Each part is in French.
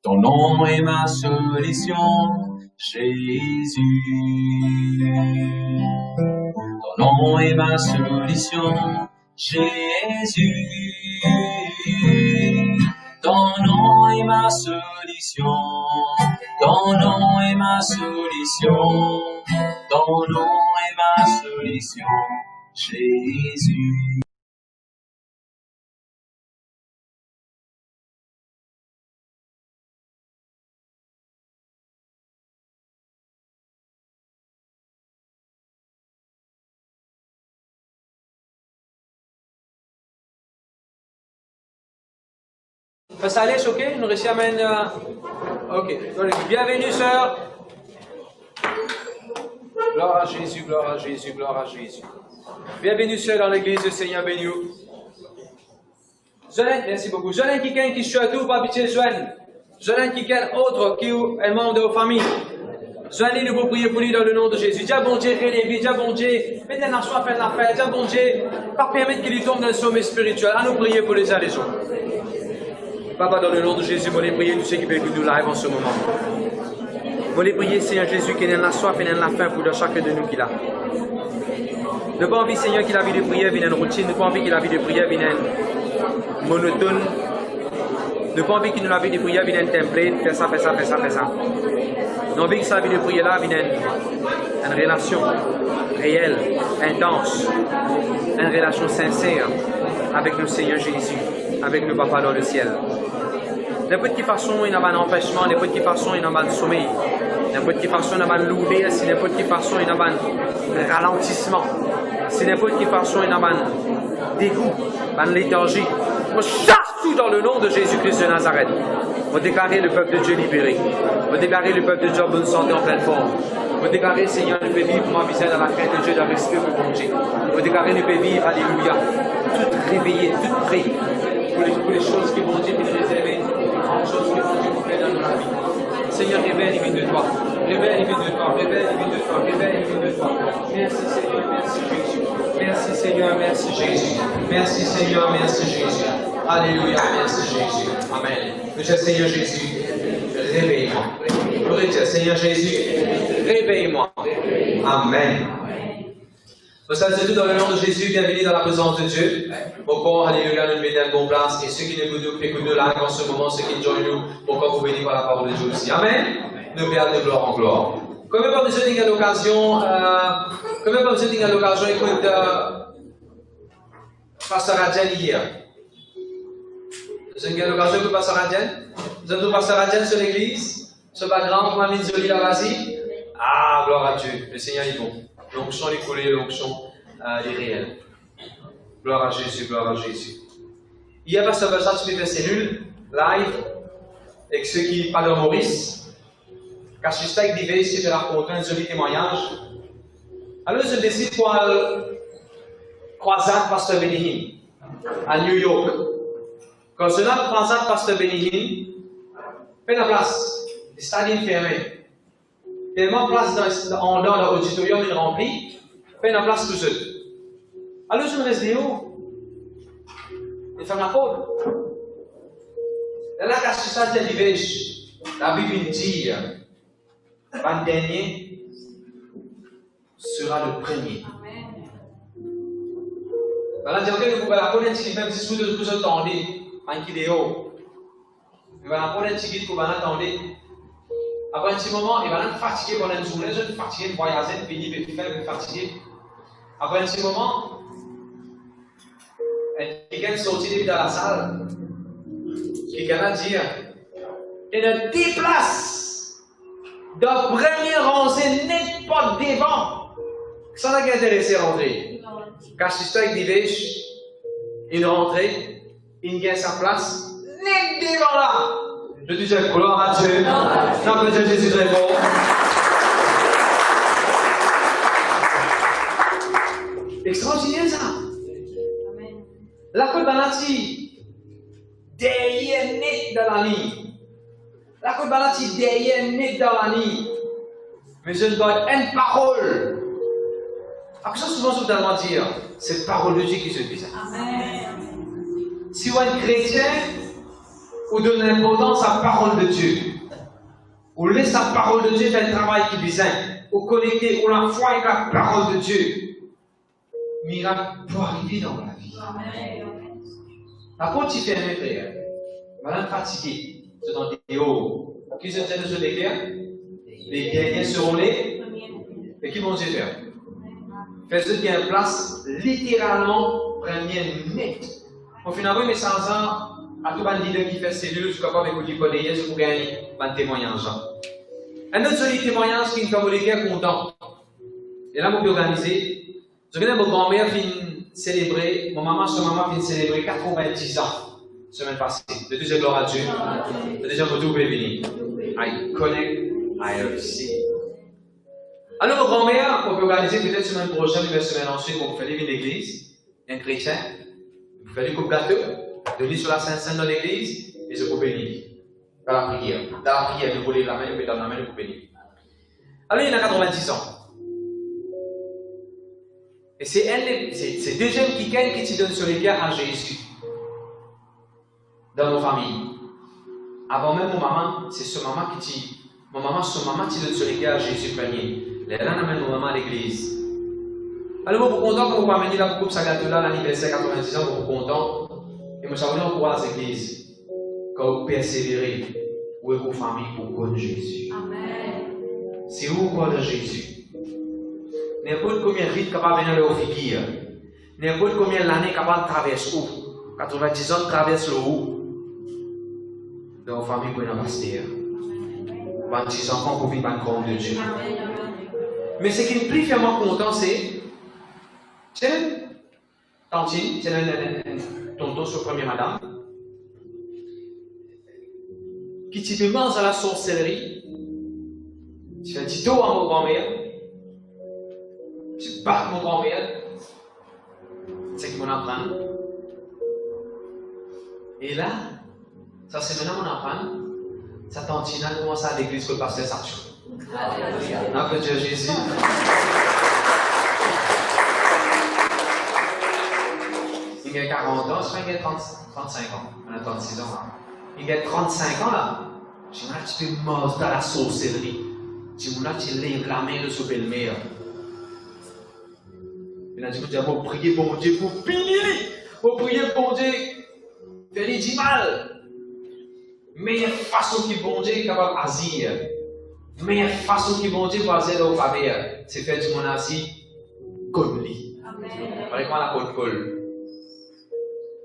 Ton nom est ma solution, Jésus. Ton nom est ma solution, Jésus. Ton nom est ma solution. Ton nom est ma solution. Ton nom est ma solution, Jésus. Ça allait, ok? Nous réussissons à mener. Ok. Bienvenue, sœur. Gloire à Jésus, gloire à Jésus, gloire à Jésus. Bienvenue, sœur, dans l'église du Seigneur béni. Joanne, merci beaucoup. Joanne, quelqu'un qui choisit tout, pas habitué, Joanne. Joanne, quelqu'un autre qui est membre de vos familles. Joanne, nous vous prier pour lui dans le nom de Jésus. Dis à bon Dieu, rélévé, dis à bon Dieu, mettez la soif, faites la fête. Dis à bon Dieu, pas permettre qu'il lui tombe dans le sommet spirituel. À nous prier pour les uns les autres. Papa, dans le nom de Jésus, moi les prier tous ceux qui veulent que nous live en ce moment. Moi les prier, Seigneur Jésus, qu'il ait la soif et la faim pour chacun de nous qu'il a. Ne pas envie, Seigneur, qu'il a vie de prière vienne une routine. Ne pas envie qu'il a vie de prière vienne monotone. Ne pas envie qu'il nous a vie de prière vienne un template. Fais ça, fais ça, fais ça, fais ça. Nous envie que sa vie de prière là vienne une relation réelle, intense, une relation sincère avec le Seigneur Jésus, avec le Papa dans le ciel. N'importe quelle façon, il y a un empêchement, n'importe quelle façon, il y a un sommeil, n'importe quelle façon, il y a un lourdeur, si n'importe quelle façon, il y a un ralentissement, si n'importe quelle façon, il y a un dégoût, une léthargie. On chasse tout dans le nom de Jésus-Christ de Nazareth. On déclarer le peuple de Dieu libéré. On déclarer le peuple de Dieu en bonne santé, en pleine forme. On déclarer, Seigneur, nous pouvons vivre ma visage dans la crainte de Dieu, dans le respect pour mon Dieu. On déclarer, nous pouvons vivre, alléluia, tout réveillé, tout prêt pour les choses qui vont Dieu nous réserver, les choses qui vont Dieu nous faire dans notre vie. Seigneur, réveille les vies de toi. Réveille les vies de toi. Réveille les vies de toi. Réveille les vies de toi. Merci Seigneur, merci Jésus. Merci Seigneur, merci Jésus. Merci Seigneur, merci Jésus. Alléluia, merci Jésus. Amen. Monsieur Seigneur Jésus, réveille-moi. Gloire à Dieu, Seigneur Jésus, réveille-moi. Amen. Nous sommes tous dans le nom de Jésus, bienvenue dans la présence de Dieu. Mon corps, alléluia, nous mettons en bonne place. Et ceux qui écoutent nous là en ce moment, ceux qui joignent nous, mon corps vous bénit par la parole de Dieu aussi. Amen. Nous perdons de gloire en gloire. Combien de personnes ont l'occasion, écoute, Pasteur Adjen hier? Vous avez l'occasion d'écouter Pasteur Adjen? Vous avez Pasteur Adjen sur l'église? Ce background, comme Amine Zoli Lavasi? Ah, gloire à Dieu. Le Seigneur est bon. L'onction est collée, l'onction est réelle. Gloire à Jésus, gloire à Jésus. Hier, Pasteur Bachar, tu fais cellule, live, avec ceux qui parlent de Maurice. Quand je suis avec des veilles, j'ai rencontré un joli témoignage. Alors, je décide pour croisade Pasteur Benny à New York. Quand je suis là, croisade Pasteur Benny, fais la place, les stades fermés. Tellement de place dans l'auditorium est rempli, fait une place tout seul. Alors je me reste où? Il fait ma faute. Là, quand je suis sorti de l'hiver, la Bible me dit, le dernier sera le premier. Voilà, dire que vous pouvez la connaître qui fait un petit sou de tout ce temps, en vidéo. Vous allez la connaître qui vous allez attendre. Après un petit moment, il va être fatigué pendant une journée, je suis fatigué de voyager, de payer, de faire, de fatigué. Après un petit moment, quelqu'un sorti de la salle, quelqu'un a dit, il y a 10 places de première rangée, n'importe devant. Ça n'a qu'à intéresser à rentrer. Quand je suis avec des vêches, il rentre, il gagne sa place, net devant là. Je dis gloire à Dieu. Non, mais Jésus est bon. Extraordinaire ça. La côte banati, derrière net dans la ligne. La côte banati, derrière net dans la ligne. Mais je dois une parole. Alors, ça, souvent, je dois dire, c'est parole de Dieu qui se dit ça. Si vous êtes chrétien, ou donne l'importance à la parole de Dieu, ou laisse la parole de Dieu faire le travail qui besoin, ou connecter, ou la foi avec la parole de Dieu, miracle peut arriver dans la vie. Par contre, tu fais un frère, madame fatiguée, c'est dans des hauts. Qui se tiennent sur les guerres? Les guerriers seront les. Et qui vont se faire? Fais-le qu'il y a une place littéralement première nette. Au final, oui, mais sans ça, à tout le leader qui fait cellule, je suis capable d'écouter pour les pour gagner un témoignage. Un autre joli témoignage qui est comme les gars contents. Et là, on peut organiser. Je connais mon grand-mère qui célébrer, mon maman, son maman vient célébrer 90 ans, semaine passée. De déjà gloire à Dieu. De déjà vous tout béni. I connect, I receive. Alors, mon grand-mère, on peut organiser peut-être semaine prochaine, une semaine ensuite, pour faire une église, un chrétien, vous faites du coupe gâteau, de l'île sur la Sainte-Sainte dans l'église, et je vous bénis. Dans la prière. Dans la prière, vous voulez la main, vous mettez la main, vous bénis. Alors, il a 90 ans. Et c'est deuxième week-end qui te donne sur les pieds à Jésus. Dans nos familles. Avant même mon maman, c'est ce maman qui dit, mon maman, son maman qui donne sur les pieds à Jésus premier. Les gens amènent mon maman à l'église. Alors, moi, pour content, quand vous amenez là, pour ça gâteau là, l'anniversaire 90 ans, pour content. Et moi, ça veut dire encourager l'église. Quand vous persévérez, où est vos familles pour connaître Jésus. Amen. C'est où vous connaissez Jésus? N'importe combien de rites capable de venir au figure. N'importe combien d'années capable de traverser où. 90 ans traverse le où. Dans vos familles pour une pasteur. 26 enfants pour vivre un compte de Dieu. Mais ce qui me plaît vraiment content, c'est. C'est une tantine, c'est un tonton sur première madame. Qui te demande à la sorcellerie. Tu fais un petit dos à mon grand-mère. Tu bats mon grand-mère. C'est ce qu'on apprend. Et là, ça c'est maintenant qu'on apprend. Sa tantine a commencé à l'église que le pasteur Sarchou. Après Dieu Jésus. Il y a 40 ans, je crois qu'il y a 35 ans. On a 36 ans. Il y a 35 ans là. Tu peux mordre dans la sorcellerie. Tu lèves la main de ce belle-mère. Il a dit, vous priez pour Dieu pour finir. Vous priez pour Dieu. Faites du mal. Meilleure façon qui bon Dieu est capable d'agir. Meilleure façon qui bon Dieu va agir dans vos familles, c'est faire du monde assis comme lui. Avec moi la côte Paul.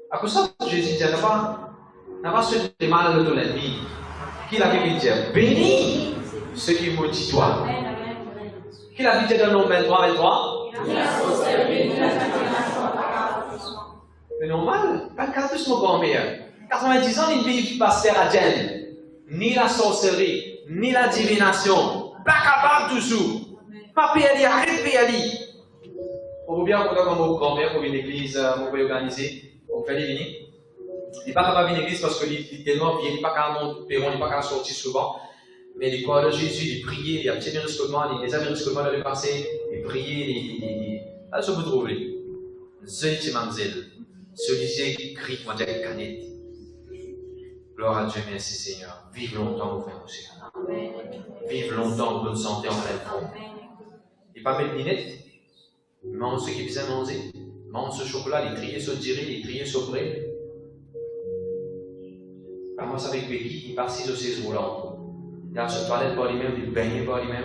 À cause de ça, Jésus dit, n'a pas souhaité le mal de l'ennemi. Qui la Bible dit, bénis ceux qui maudissent toi. Qui la Bible dit dans Nombre 23? C'est normal, pas de son grand-mère. 90 ans, il ne vit pas faire à Dieu. Ni la sorcellerie, ni la divination. Pas capable toujours. Pas payer, arrête payer. On veut bien content comme mon grand-mère pour une église, on peut organiser, on fait les vignes. Il n'est pas capable d'une église parce qu'il est tellement vieux, il n'est pas capable de il n'est pas capable de sortir souvent. Mais les croix de Jésus, il priait, il a obtenu le scolement, les amis de scolement dans le passé, il priait, il. Là, je vous trouve. Zéli Mamzel, celui qui crie, moi, j'ai canette. Gloire à Dieu, merci Seigneur. Vive longtemps, vos frères et sœurs. Vive longtemps, bonne santé en pleine forme. Il pas mettre lunettes. Mange ce qu'il faisait manger. Mange ce chocolat, il triait sur Diri, il triait sur Bré. Commence avec Becky, il part 6 ou 6 roulants. Il a se toilette par lui-même, il baignait par lui-même.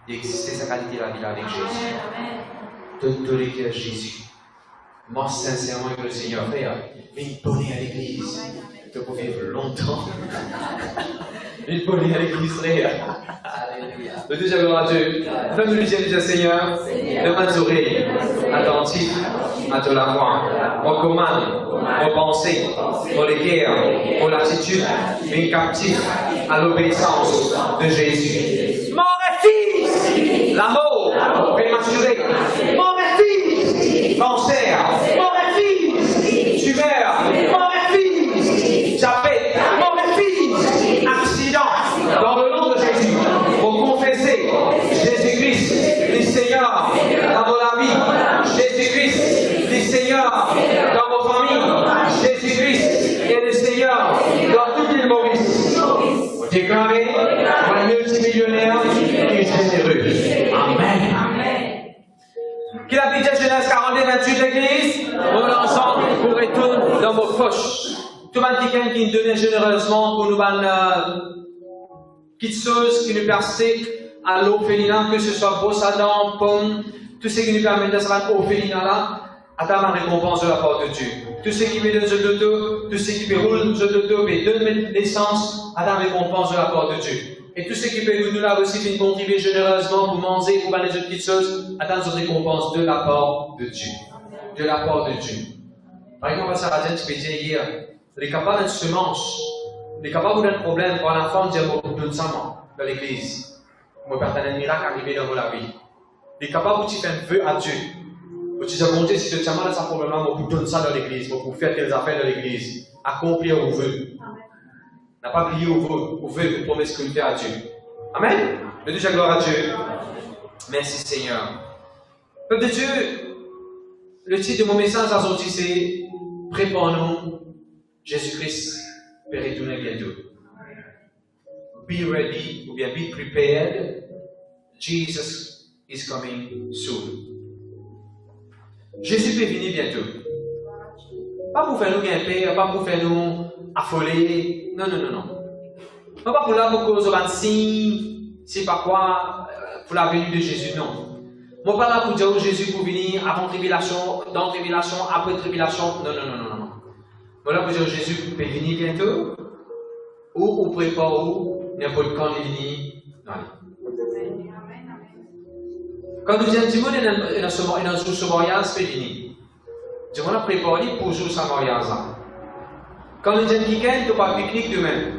Il existait sa qualité de la vie avec Jésus. Donne-toi les cœurs Jésus. Moi, sincèrement, que le Seigneur fait, une bonne à l'église. Tu peux vivre longtemps. Une bonne à l'église, frère. Le deuxième gloire à Dieu. Donne-nous le deuxième Seigneur. De mains oreilles, attentifs à te la voix. On commande, on pensée, on les guerres, on l'attitude, une captive à l'obéissance de Jésus. Mort et fils, l'amour prématuré. Mort et fils, cancer. Mort et fils, tumeur. Mort et fils, diabète. Mort et fils, accident. Dans le nom de Jésus, pour confesser Jésus-Christ, le Seigneur, dans la vie. Jésus-Christ, le Seigneur, dans vos familles. Jésus Seigneur, dans toute l'île Maurice, déclaré un multimillionnaire et généreux. Amen. Qu'il habite Genèse 42, 28 l'église, on ensemble pour retourner dans vos poches. Tout le monde qui nous donnait généreusement pour nous petites choses qui nous permettent à l'orphelinat, que ce soit brosse à dents, pommes, tout ce qui nous permet de faire l'orphelinat là, attends la récompense de la part de Dieu. Tout ce qui met dans le dodo, tout ce qui peut rouler dans le dodo, mais donne l'essence, attends la récompense de la part de Dieu. Et tout ce qui peut nous là aussi faire contribuer généreusement pour manger, pour faire les autres petites choses, attends la récompense de la part de Dieu. De la part de Dieu. Par exemple, ça va dire, tu peux dire hier, les capables de semence, les capables d'un problème pour l'enfant, dire, moi, donne ça, moi, dans l'église. Moi, pertenant un miracle arrivé dans la vie. Les capables, tu fais un vœu à Dieu. Tu dis, bon Dieu, si tu as mal à ce problème-là, moi, vous donne ça dans l'église, moi, pour faire telles affaires dans l'église. Accomplir au vœu. N'a pas oublié au vœu, pour promesse que nous fait à Dieu. Amen. Je dis gloire à Dieu. Merci Seigneur. Peuple de Dieu, le titre de mon message aujourd'hui, c'est prépare-nous, Jésus-Christ va retourner bientôt. Be ready, ou bien be prepared. Jesus is coming soon. Jésus peut venir bientôt. Pas pour faire nous gagner, pas pour faire nous affoler. Non. Pas pour là pour cause de signe, c'est pas quoi, pour la venue de Jésus, non. Moi, pas là pour dire Jésus pour venir avant tribulation, dans tribulation, après tribulation. Non. Moi, là pour dire Jésus peut venir bientôt, ou prépare où, n'importe quand il vient. Non. Quand nous disons, dis-moi, il y a un jour ce mariage, c'est fini. Dis-moi, on a préparé pour jouer ce mariage. Quand nous disons, quelqu'un, tu pas pique-nique demain.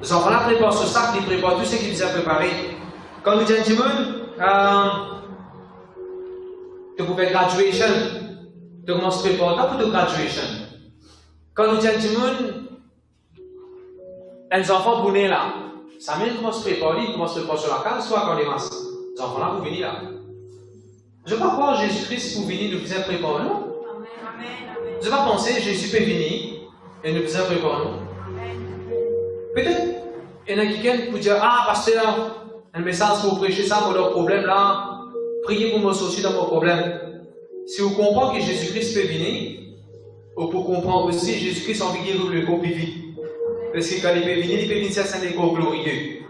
Les enfants là préparent ce sac, ils préparent tout ce qu'ils nous ont préparé. Quand nous disons, dis-moi, tu peux faire graduation, tu commences à préparer pour ta graduation. Quand nous disons, dis-moi, les enfants pour venir là, ça mène commence à préparer, ils commencent à préparer sur la case, soit quand les enfants là pour venir là. Je ne veux pas croire Jésus-Christ pour venir nous faisait préparer, non? Je ne veux pas penser Jésus peut venir et nous faisait préparer, non? Peut-être, il y en a quelqu'un qui dire, ah, pasteur, un message pour prêcher ça pour leur problème là, priez pour me sortir dans mon problème. Si vous comprenez que Jésus-Christ peut venir, ou pour comprendre aussi, Jésus-Christ a envie de guérir le corps plus vite. Parce que quand il peut venir ça, c'est un corps glorieux.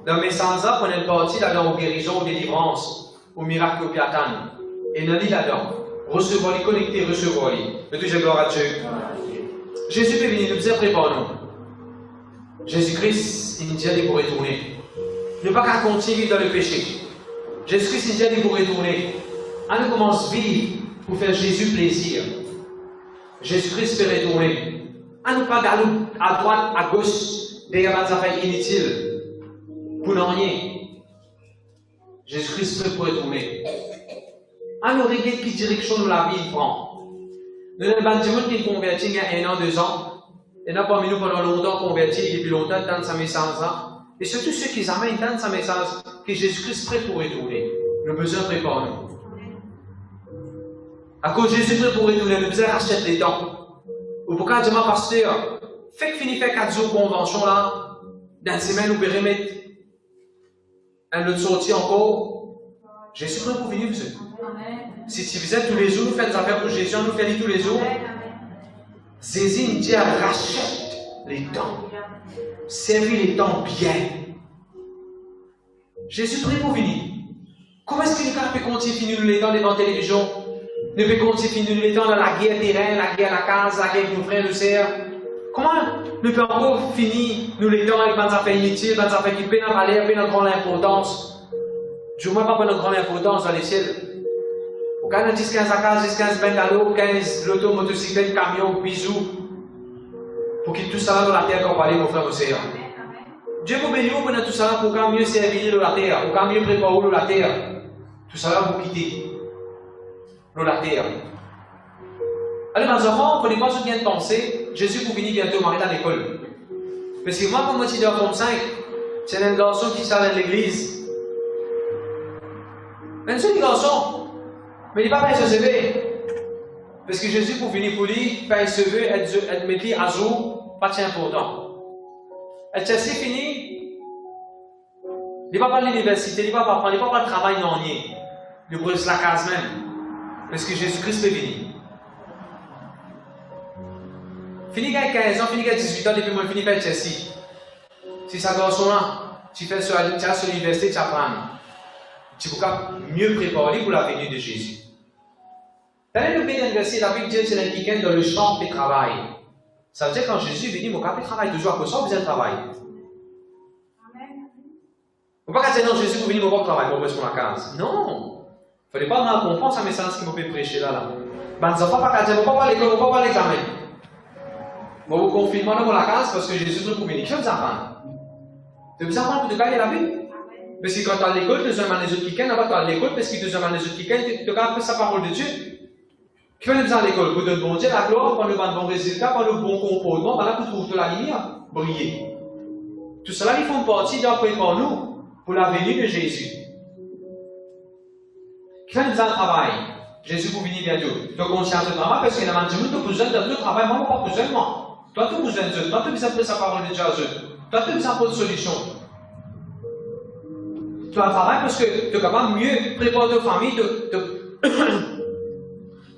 Dans le message là, on est parti là-dedans aux guérisons, aux délivrances, au miracle, au piatane. Et on est là-dedans. Recevoir les connectés, recevoir les. Mais toujours gloire à Dieu. Jésus peut venir, nous disait prépare-nous. Jésus-Christ, il nous dit pour retourner. Ne pas qu'à continuer dans le péché. Jésus-Christ, il nous dit pour retourner. On commence à vivre pour faire Jésus plaisir. Jésus-Christ peut retourner. On ne pas d'aller à droite, à gauche, derrière des affaires inutiles. Pour n'en rien. Jésus-Christ peut retourner. On nous regarde quelle direction de la vie il prend. Nous avons des gens qui sont convertis il y a 1 an, 2 ans. Il y en a parmi nous pendant longtemps convertis, depuis longtemps, dans sa message. Et surtout ceux qui amènent dans sa message que Jésus-Christ est prêt pour retourner. Nous avons besoin de préparer nous. À cause de Jésus prêt pour retourner, nous avons besoin de racheter les temps. Ou pourquoi dire, pasteur, fait que finir faire 4 jours de convention là, dans une semaine, nous pouvons remettre un autre sortie encore. Jésus prêt pour venir, monsieur. Si tu faisais tous les jours, nous faisons des affaires pour Jésus, nous faisons tous les jours. Jésus nous dit rachète les temps. Servis les temps bien. Jésus prêt pour venir. Comment est-ce que nous pouvons continuer les temps devant la télévision? Nous pouvons continuer les temps dans la guerre terrain, la guerre à la case, la guerre avec nos frères, nos sœurs? Comment nous pouvons encore finir nous les temps avec des affaires inutiles, des affaires qui peuvent aller, peuvent grande importance? Je ne vois pas prendre grande importance dans les ciels. Quand on a 10, 15 à 15, 10, 15 bungalows, 15 lotos, motocyclettes, camions, bijoux, pour qu'il tout ça dans la terre qu'on parlait, mon frère, mon sœur. Dieu vous bénit pour tout ça pour quand mieux servir de la terre, pour quand mieux préparer de la terre. Tout ça vous quitter de la terre. Alors, mes enfants, vous n'avez pas bien de penser, Jésus pour venir bientôt m'arrêter à l'école. Parce que moi, comme étudiant comme 5, c'est un garçon qui sort dans l'église. Un seul garçon. Mais il n'est pas prêt à se lever. Parce que Jésus, pour venir pour lui, faire un CV, être mettre à jour, pas de important. Et c'est fini. Il ne va pas à l'université, il ne va pas apprendre, il ne va pas le travail non nier. Il brûle la case même. Parce que Jésus-Christ est venu. Fini à 15 ans, fini à 18 ans, depuis moi, fini à Chelsea. Si ça garçon-là, tu fais sur l'université, tu apprends. Tu peux mieux préparer pour la venue de Jésus. Dans le pays d'université, la Bible dit que c'est l'impliquant dans le champ de travail. Ça veut dire que quand Jésus est venu, mon cap de travail toujours à cause de besoin de travail. Il ne faut pas dire non, Jésus est venu, mon cap de travail, pour rester pour la case. Non. Il ne fallait pas comprendre ce message qui m'a fait prêcher là. Ben, ils ne faut pas dire, on ne va pas à l'école, on ne va pas à l'examen. Bon, vous confinement dans la case parce que Jésus est venu. Qu'est-ce que vous apprendre? Tu veux apprendre pour te caler la Bible? Parce que quand tu es à l'école, tu as besoin les autres qui là-bas, tu es à l'école, parce que tu as besoin les autres qui tu as appris sa parole de Dieu. Qui fait besoin à l'école? Pour donner bon Dieu, la gloire, pour le bon résultat, pour le bon comportement, voilà, pour trouver de la lumière, briller. Tout cela, ils font partie d'après pour nous, pour la venue de Jésus. Qui fait besoin de travail? Jésus vous venir bientôt. Tu es conscient de travail parce qu'il y a un monde qui a besoin de travail, moi, pas besoin de moi. Toi, tu as besoin de Dieu. Toi, tu as besoin de sa parole de Dieu à Dieu. Toi, tu as besoin de solution. Tu as un travail parce que tu es capable de mieux préparer ta famille,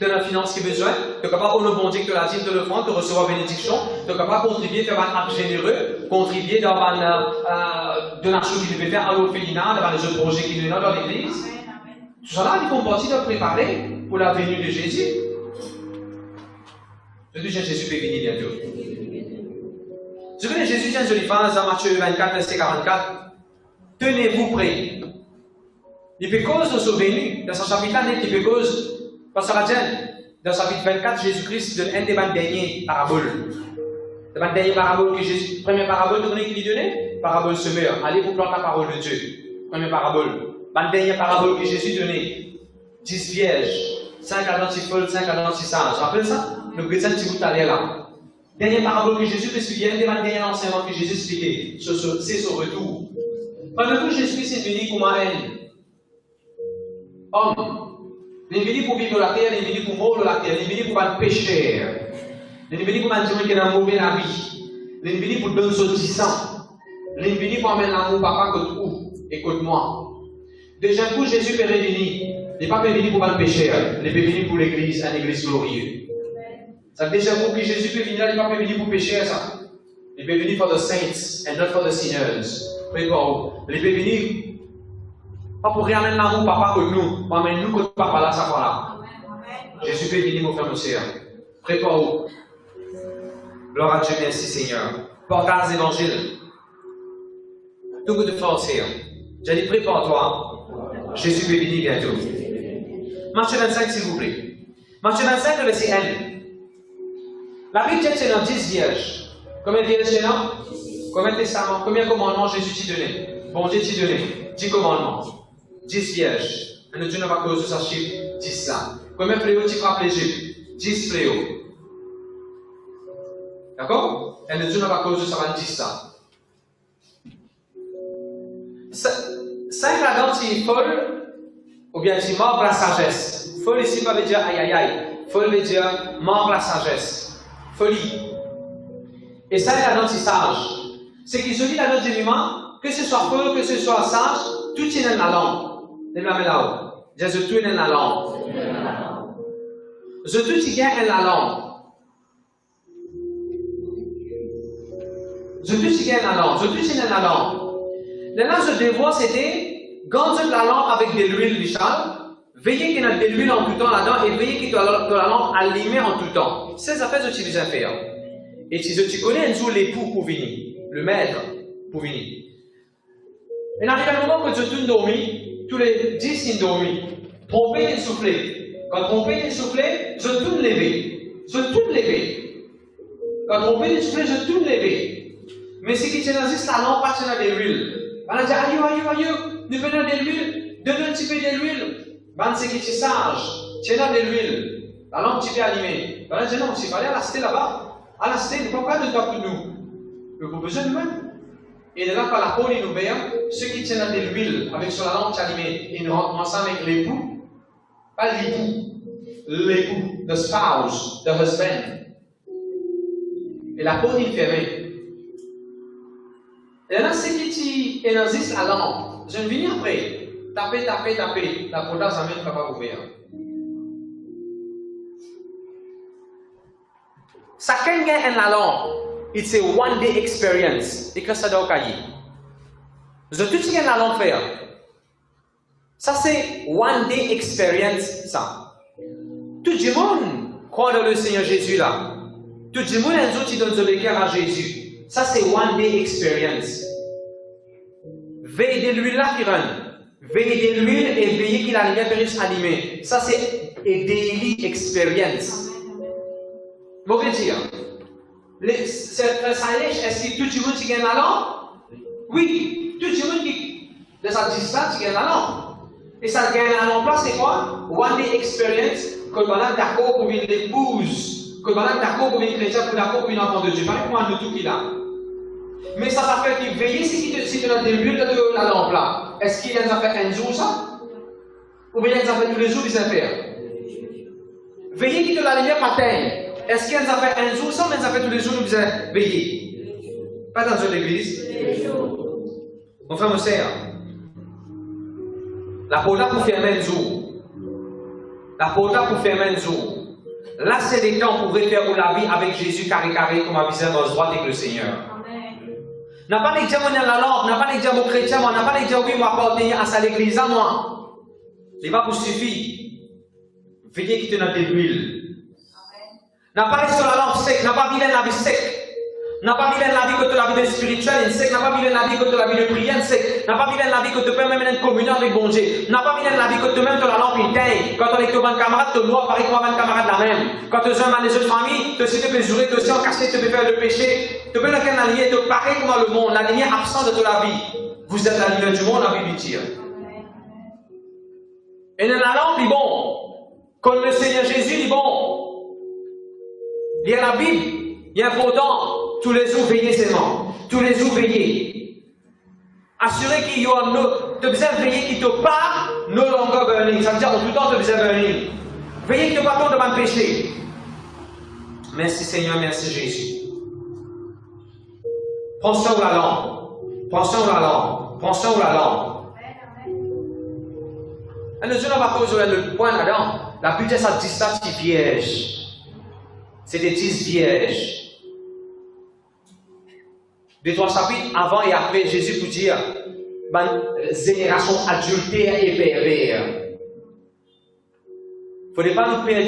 de la finance qui a besoin, tu es capable de bon Dieu que tu l'as dit, de le prendre, de recevoir bénédiction, tu es capable de contribuer, faire un acte généreux, contribuer dans une donation qu'il devait faire à l'orphelinat, dans les autres projets qu'il a dans l'église. Tout ça là, ils font partie de préparer pour la venue de Jésus. Je dis, Jésus peut venir bientôt. Je connais Jésus dit une jolie phrase dans Matthieu 24, verset 44. Tenez-vous prêts. Il fait cause de sa venue. Dans son chapitre 1, il fait cause. Parce que dans le chapitre 24, Jésus-Christ donne un des dernières paraboles. La dernière parabole que Jésus, première parabole de qu'il lui donnait, parabole semeur. Allez vous planter la parole de Dieu. Première parabole. La dernière parabole que Jésus donnait. 10 vierges, 5 à folles, 5 à sages. Rappelez ça? Le chrétien qui vous allez là. Dernière parabole que Jésus expliquait, un des derniers enseignements que Jésus expliquait, c'est son retour. Pendant que Jésus-Christ est venu pour ma haine, homme, il est venu pour vivre la terre, il est venu pour mourir la terre, il est venu pour être pécheur, il est venu pour dire qu'il a mauvais la vie, il est venu pour donner son sang, il est venu pour amener l'amour papa contre vous et contre moi. Déjà, pour Jésus est venu, il n'est pas venu pour être pécheur, il est venu pour l'église, une église glorieuse. Ça veut déjà pour que Jésus peut venir, il n'est pas venu pour pécher ça. Il est venu pour the saints and not for the sinners. Il est venu pas pour rien amener l'amour papa contre nous, mais amener nous contre papa là, ça voilà. Jésus peut venir, mon frère, mon sœur. Prépare-vous. Gloire à Dieu, merci Seigneur. Partage l'évangile. Tout de force, Seigneur. J'ai dit, prépare-toi. Jésus peut venir bientôt. Matthieu 25, s'il vous plaît. Matthieu 25, le verset 1. La Bible dit que c'est dans 10 vierges. Combien de vierges c'est là? Combien de testaments? Combien de commandements Jésus t'y donnait? Bon Dieu t'y donnait. 10 commandements. 10 vierges. Et Dieu n'a pas causé sa chiffre 10 là. Combien de fléaux tu frappes l'Égypte? 10 fléaux. D'accord? Et Dieu n'a pas causé ça 10 là. 5 là-dedans, tu es folle, ou bien tu mords la sagesse. Folle ici, pas veut dire aïe aïe aïe. Folle veut dire mort la sagesse. Folie. Et ça, la note, c'est sage. C'est qu'il se dit la note du vivant, que ce soit folle, que ce soit sage, tout est dans la langue. Lève-la main là-haut. Dis, je tout est dans la langue. Je tout y gagne dans la langue. Je tout y gagne dans la langue. Je tout y dans la langue. Maintenant, ce devoir, c'était, garder la langue avec de l'huile, Richard. Veillez qu'il y ait de l'huile en tout temps là-dedans et veillez qu'il y ait de la lampe allumée en tout temps. C'est ça fait ce que tu veux faire. Et si tu connais un jour l'époux pour venir, le maître pour venir. Et arrive un moment que tu tournes dormi, tous les 10 ils dormi. Tromper et souffler. Quand tromper et souffler, je tourne lever. Je tourne lever. Quand tromper et souffler, je tourne lever. Mais si tu as juste la lampe, pas de l'huile. On a dit aïe, nous venons de l'huile, donne un petit peu de l'huile. Ben, c'est que tu es sage, tu es là de l'huile, la lampe tu peux allumer. Ben, je dis non, tu vas aller à la cité là-bas. À la cité, ne prends pas de temps pour nous. Mais vous besoin de nous-mêmes. Et de là, par la peau, il nous béant, ceux qui tiennent de l'huile avec sur la lampe allumée, ils nous rentrent ensemble avec l'époux. Pas l'époux, the spouse, the husband. Et la porte est fermée. Et là, c'est qui est dans la lampe. Je viens après. Taper. La porte là, ça ne va pas ouvrir. Ça quand gagne en la lampe. It's a one day experience. Et que ça doit cahier. Je tout ce que la lampe fait. Ça c'est one day experience ça. Tout le monde croit dans le Seigneur Jésus là. Tout le monde a un jour qui donne le cœur à Jésus. Ça c'est one day experience. Veillez de l'huile là qui run. Veillez de l'huile et veillez qu'il a lumière périsse allumée. Ça c'est a daily experience. Vous pouvez dire. Est-ce que tout le monde qui gagne la lampe? Oui, tout le monde qui de sa distance qui gagne la lampe. Et ça gagne la lampe là, c'est quoi? One day experience, que on a d'accord pour une épouse, que on a d'accord pour une chrétienne, pour d'accord pour une enfant de Dieu. Pas pour nous tout qui là. Mais ça fait qu'il veille si tu as des bulles de la lampe là. Est-ce qu'il y a fait un jour ça? Ou bien il y a fait tous les jours qu'il sait faire? Veillez qu'il te la lumière matin. Est-ce qu'il y a fait un jour ça, mais ça fait tous les jours que vous avez veillé? Pas dans une église. Mon frère, mon sœur. La porte là pour fermer un jour. La porte là pour fermer un jour. Là, c'est des temps pour refaire la vie avec Jésus carré comme un visage dans droite avec le Seigneur. N'a pas les diamants dans la lampe, n'a pas les diamants chrétiens, n'a pas les diamants, oui, moi, appartenir à l'église à moi. Il va vous suffire. Veillez qu'il te n'a des huiles. N'a pas sur la lampe sec, n'a pas vivre la vie sec. N'a pas vivre la vie que tu la vie spirituelle sec, n'a pas vivre la vie que tu la vie de prière sec, n'a pas vivre la vie que tu peux même une communion avec bon Dieu, n'a pas vivre la vie que tu même la lampe éteinte. Quand tu es avec ton camarade, tu noir, pareil comme un camarade la même. Quand tu es un des autres familles, tu peux jurer, tu en cacher, tu peux faire le péché, tu peux lequel la lumière, tu pareil comme le monde, la lumière absente de toute la vie. Vous êtes la lumière du monde, la Bible dit. Et dans la lampe, il est bon. Comme le Seigneur Jésus, il est bon. Il y a la Bible, il est important. Tous les jours, veillez seulement. Tous les jours, veillez. Assurez qu'il y a tu as besoin de veiller qu'il ne pas no longer burning. Ça veut dire en tout temps, tu as besoin de burning. Veillez qu'il ne pas tomber devant le péché. Merci Seigneur, merci Jésus. Prends soin de la lampe. Prends soin de la lampe. Prends soin de la lampe. Et nous allons pas causer le point là-dedans. La Bible, ça dit ça, c'est vierge. C'est des 10 vierges. 2-3 chapitres avant et après, Jésus vous dire, génération adultère et pervers. Il ne faudrait pas nous perdre.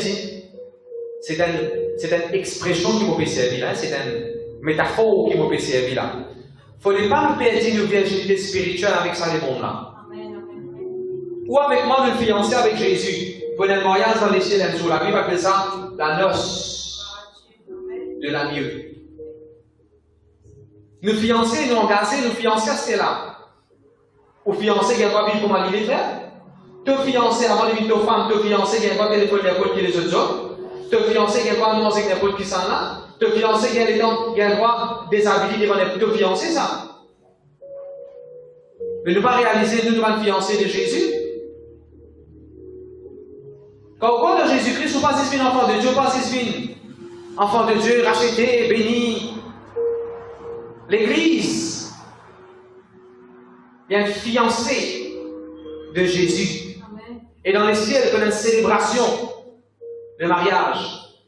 C'est une expression qui m'a servi là, c'est une métaphore qui m'a servi là. Il ne faudrait pas nous perdre une virginité spirituelle avec ça les bons là. Ou avec moi, nous fiancé avec Jésus. Pour un mariage dans les ciels un jour. La Bible appelle ça la noce de l'agneau. Nous fiancés, nous engagés, nous fiancés, c'est là. Ou fiancé, il n'y a pas de vie pour marier les frères. Te fiancé avant de vivre ta femme, te fiancé, il n'y a pas de téléphone n'importe qui les autres hommes. Te fiancé, il n'y a pas de manger n'importe qui s'en là. Te fiancé, il y a des temps, il y a le droit déshabiller devant les te fiancé, ça. Mais ne pas réaliser, nous devons fiancés de Jésus. Quand on parle de Jésus-Christ, on passe une enfant de Dieu, on passe une enfant de Dieu, racheté, béni. L'Église, il y a une fiancée de Jésus. Amen. Et dans les ciels, il y a une célébration de mariage.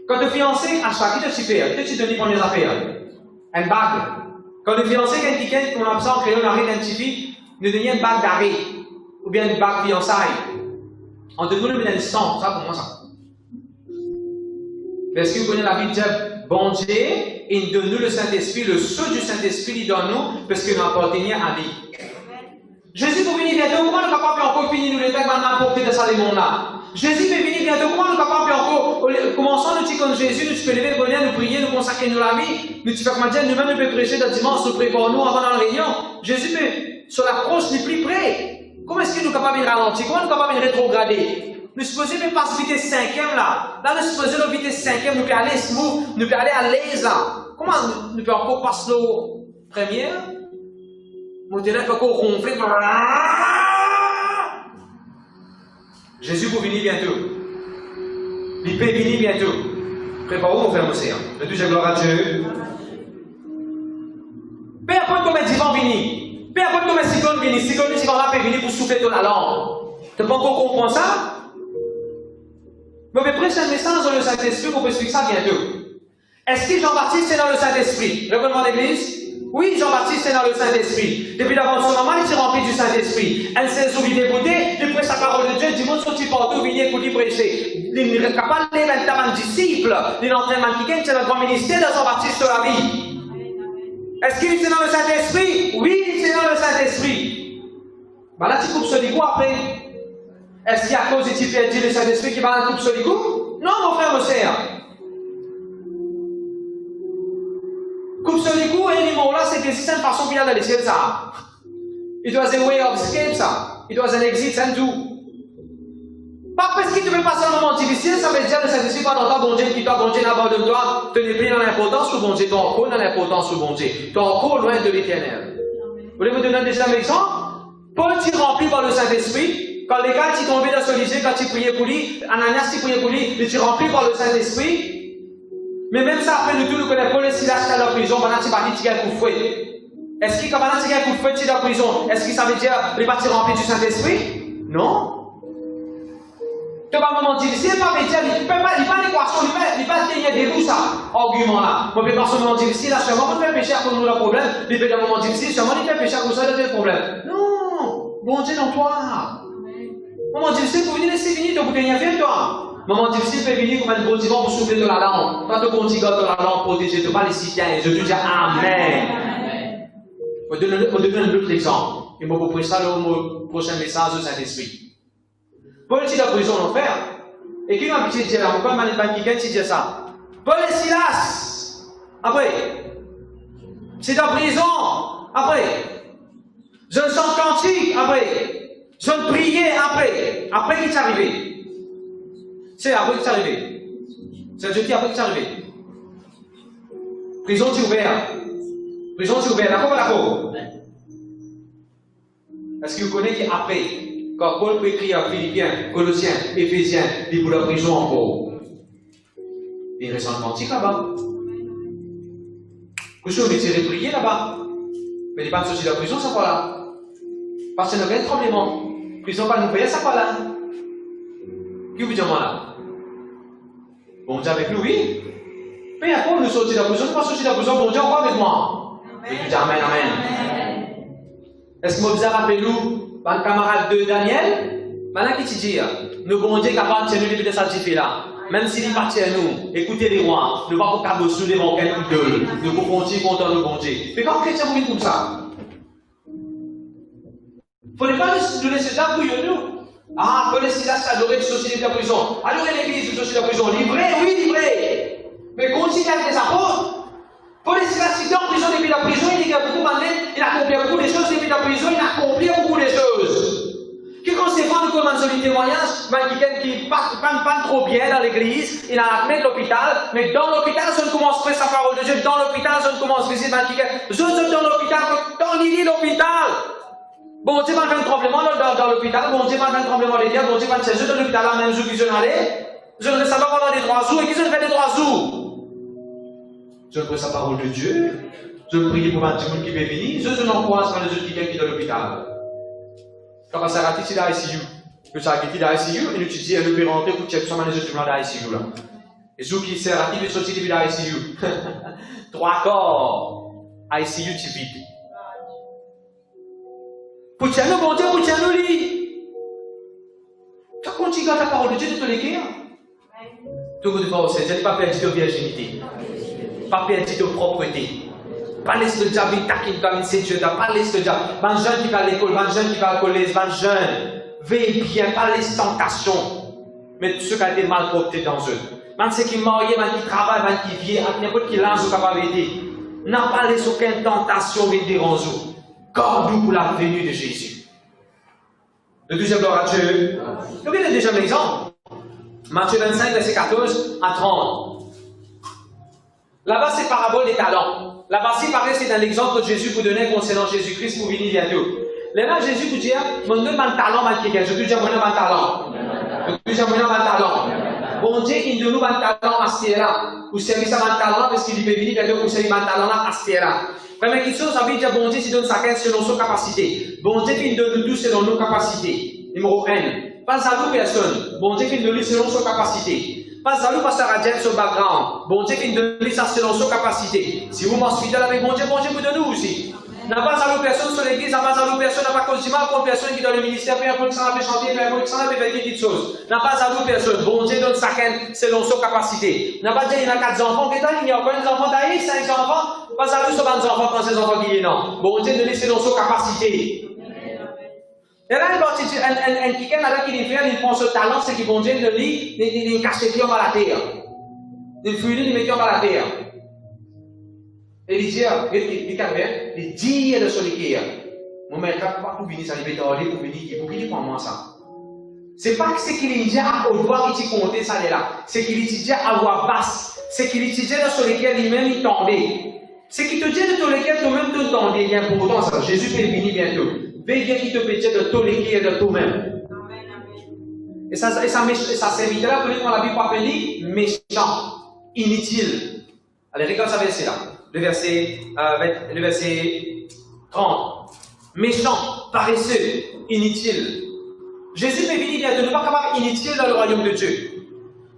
Quand tu es fiancé, à chaque qui te super, que tu te dis pour les affaires? Une bague. Quand tu es fiancé, quelqu'un qu'on a besoin de créer un arrêt d'un petit fille, nous donnons une bague d'arrêt. Ou bien une bague fiançailles. On te donne une sang, ça pour moi ça. Parce que vous connaissez la Bible dit, bon Dieu, il donne nous le Saint-Esprit, le sceau du Saint-Esprit, il donne nous, parce que nous appartenons à lui. Jésus pour venir bientôt, comment nous capable encore finir nous les textes maintenant apporter de ça les mondes là? Jésus peut venir bientôt, comment nous capable encore, commençons nous dire comme Jésus, nous tu peux lever le bonheur, nous prier, nous consacrer nous la vie, nous tu fais comme dire, nous-mêmes nous pouvons prêcher le dimanche, nous préparons nous avant dans la réunion. Jésus peut, sur la croche, nous plus près. Comment est-ce que nous sommes capables de ralentir? Comment nous sommes capables de rétrograder? Nous supposons même pas se vitesse 5e là. Là, nous supposons la vitesse 5e, nous pouvons aller smooth, nous pouvons aller à l'aise là. Comment nous pouvons encore passer l'eau première? Nous pouvons encore ronfler. Jésus va venir bientôt. Il peut venir bientôt. Préparez-vous, mon frère Mosséa. Le Dieu, gloire à Dieu. Peu importe comment ils vont venir, peu importe comment ils vont venir, si ils vont là venir pour souffler dans la langue. Tu n'as pas encore compris ça? Mais je vais prêcher un message dans le Saint-Esprit pour expliquer ça bientôt. Est-ce que Jean-Baptiste est dans le Saint-Esprit? Le gouvernement d'église? Oui, Jean-Baptiste est dans le Saint-Esprit. Depuis d'avant son maman, il s'est rempli du Saint-Esprit. Elle s'est souvie d'écouter, il prêche la parole de Dieu, du monde sorti partout, venir écouter prêcher. Il n'est capable d'être un disciple, il est entraînement qui gagne, c'est le grand ministère de Jean-Baptiste sur la vie. Est-ce qu'il est dans le Saint-Esprit? Oui, il est dans le Saint-Esprit. Ben là, tu coupes ce licou après. Est-ce qu'il y a à cause de tu perds le Saint-Esprit qui va dans coupe ce licou? Non, mon frère, mon sœur. Coupe ce licou, et les mots là, c'est que c'est une façon qu'il y a dans les ciels, ça. It was a way of escape, ça. It was an exit, and tout. Pas parce que tu veux passer un moment difficile, ça veut dire que le Saint-Esprit pas dans ta bon Dieu, qui t'a bon Dieu n'abandonne toi, te n'est plus dans l'importance ou bon Dieu, t'es encore dans l'importance ou bon Dieu. T'es encore loin de l'éternel. Vous voulez vous donner déjà un exemple? Paul t'y rempli par le Saint-Esprit. Quand les gars t'y tombaient dans ce lycée, quand tu priais pour lui, Ananias t'y priait pour lui, il t'y rempli par le Saint-Esprit. Mais même ça, après nous tous, nous connaissons Paul et Silas dans la prison, maintenant tu vas dire qu'il y a un coup de fouet. Est-ce qu'il, quand maintenant tu as un coup de fouet, tu es dans la prison, est-ce que ça veut dire qu'il va t'y rempli du Saint-Esprit? Non. Tu vas un moment difficile, il va dire, il ne peut pas l'équation, il ne peut pas tenir debout ça, argument là. Moi, je vais passer un moment difficile, là, seulement, on fait péché à cause de nos problèmes, il fait un moment difficile, seulement, il fait péché à cause de nos problèmes. Non, bon Dieu, non, toi. Moment difficile, pour venir laisser venir, tu peux tenir bien, toi. Moment difficile, peut venir comme un bon divan pour souffler de la langue. Quand tu continues dans la langue, protéger, tu pas les citoyens, je te dis Amen. On donne un autre exemple. Et moi, vous prenez ça le prochain message du Saint-Esprit. Paul est dans la prison en enfer. Et qui m'a dit dire là, pourquoi m'a dit quelqu'un qui dit ça? Paul et Silas. Après. C'est dans la prison. Après. Je ne chante cantique. Après. Je ne priais. Après. Après qui est arrivé? C'est après qui est arrivé. C'est Dieu qui après qui est arrivé. Prison est ouverte. Prison est ouverte. D'accord? Est-ce que vous connaissez qui après? Quand Paul peut écrire à Philippiens, Colossiens, Éphésiens, il est pour la prison encore. Il reste un cantique là-bas. Que chose, il est prié là-bas. Mais il n'est pas sorti de la prison, ça pas là. Parce qu'il y a un tremblement. Prison pas nous payer, ça pas là. Qui vous dit moi là? Bon Dieu avec nous, oui. Mais après, nous sortir de la prison, nous pas sortir de la prison, bon Dieu, on va avec moi. Et vous dites Amen, Amen. Est-ce que vous avez rappelé nous? Par camarade de Daniel, maintenant qui te dit, nous bon Dieu capable de tenir de sanctifier là. Même s'il est parti à nous, écoutez les rois, nous ne pouvons pas nous devant quelqu'un d'eux, nous pouvons continuer contre le bon Dieu. Mais quand chrétien vous comme ça, il ne faut pas nous laisser ça pour nous. Ah, faut laisser ça, ça aurait sortir de la prison. Alors l'église, sortir de la prison, livré, oui, livré. Mais continuez avec les apôtres. Paul et Silas, il est en prison depuis la prison, il a beaucoup mandé, il a accompli beaucoup de choses depuis la prison, il a accompli beaucoup de choses. Que quand c'est pas nous commençons les témoignages, quelqu'un qui pas trop bien dans l'église, il a admis l'hôpital, mais dans l'hôpital, je ne commence pas sa parole de Dieu, dans l'hôpital, je ne commence pas visiter quelqu'un, je suis dans l'hôpital, dans l'île l'hôpital. Bon Dieu m'a fait un tremblement dans l'hôpital, bon Dieu m'a fait un tremblement de terre, bon Dieu m'a fait un dans l'hôpital, la même jour qu'ils sont allés, je ne sais pas pendant les 3 jours, et qu'ils ont fait les 3 jours. Je prie sa parole de Dieu. Je prie pour un petit monde qui veut venir. Je n'encourage pas les autres qui viennent dans l'hôpital. Quand ça a été dans l'ICU, que ça a été dans l'ICU, et nous te dis, elle peut rentrer pour checker les autres gens dans l'ICU là. Et ceux qui s'est raté, ils sont sortis de l'ICU. 3 corps. ICU, tu vide. Pour tiens nous, bon Dieu, pour tiens nous, lui. Tu continues à ta parole de Dieu de te l'écrire. Tout le monde dit, je n'ai pas perdu de virginité. Pas perdu de propreté. Pas laisser le diable taquiner comme une séduite. Pas laisser le diable. Ban jeune qui va à l'école, ban jeune qui va à collège, ban jeune. Veille bien, pas laisser tentation. Mais ceux qui ont été mal portés dans eux. Ban ceux qui marient, ban qui travaillent, ban qui vivent, n'importe qui lance ou capable d'aider. N'a pas laissé aucune tentation de déranger. Gardez-vous pour la venue de Jésus. Le deuxième gloire à Dieu. Vous voyez déjà un exemple. Matthieu 25, verset 14 à 30. Là-bas, c'est parabole des talents. Là-bas, c'est pareil, c'est un exemple que Jésus vous donnait concernant Jésus-Christ pour venir bientôt. Là, Jésus vous dit, mon nom, mon talent, mon quelqu'un. Je te dis, mon nom, mon talent. Je te dis, mon nom, mon talent. bon Dieu, il donne nous un talent à Sierra. Pour servir ça un talent, parce qu'il peut venir bientôt pour servir un talent à Sierra. Première question, ça veut dire bon Dieu, il donne chacun selon son capacité. Bon Dieu, il donne tout selon nos capacités. Numéro 1. Pas jaloux personne. Bon Dieu, il donne selon son capacité. Pas jaloux parce que ça radiate son background. Bon Dieu, il donne ça selon son capacité. Si vous m'en fidèle avec bon Dieu vous donne nous aussi. N'a pas jaloux personne sur l'église, n'a pas jaloux personne, n'a pas cause du mal pour personne qui est dans le ministère, peu importe que ça peut chanter, peu importe que ça peut faire des petites choses. N'a pas jaloux personne. Bon Dieu donne chacun selon son capacité. N'a pas dit il y a 4 enfants, que il y a encore des enfants d'ailleurs, 5 enfants. Pas jaloux sur 20 enfants quand ces enfants qui sont non. Bon Dieu donne selon son capacité. Et là, un quelqu'un qui il prend ce talent, c'est que bon Dieu donne il cache les pieds dans la terre. Il fouille, il met dans la terre. Et il dit, il dit de solitaire. Mon mère, pas pour venir, ça lui fait aller pour venir, pour qu'il prenne moi ça. C'est pas que c'est qu'il dit à haute voix qu'il comptait ça là. C'est qu'il dit à voix basse. C'est qu'il dit dans solitaire lui-même, il tombait. C'est qu'il te dit de solitaire toi-même, tu tombais. Bien pour autant, ça. Jésus peut venir bientôt. Veille qu'il te peut dire de solitaire de toi-même. Et ça serviteur, pour qu'on la Bible appelle méchant, inutile. Allez, regarde ça verset là. Le verset 30. Méchant, paresseux, inutile. Jésus peut venir bientôt, ne pas capable inutile dans le royaume de Dieu.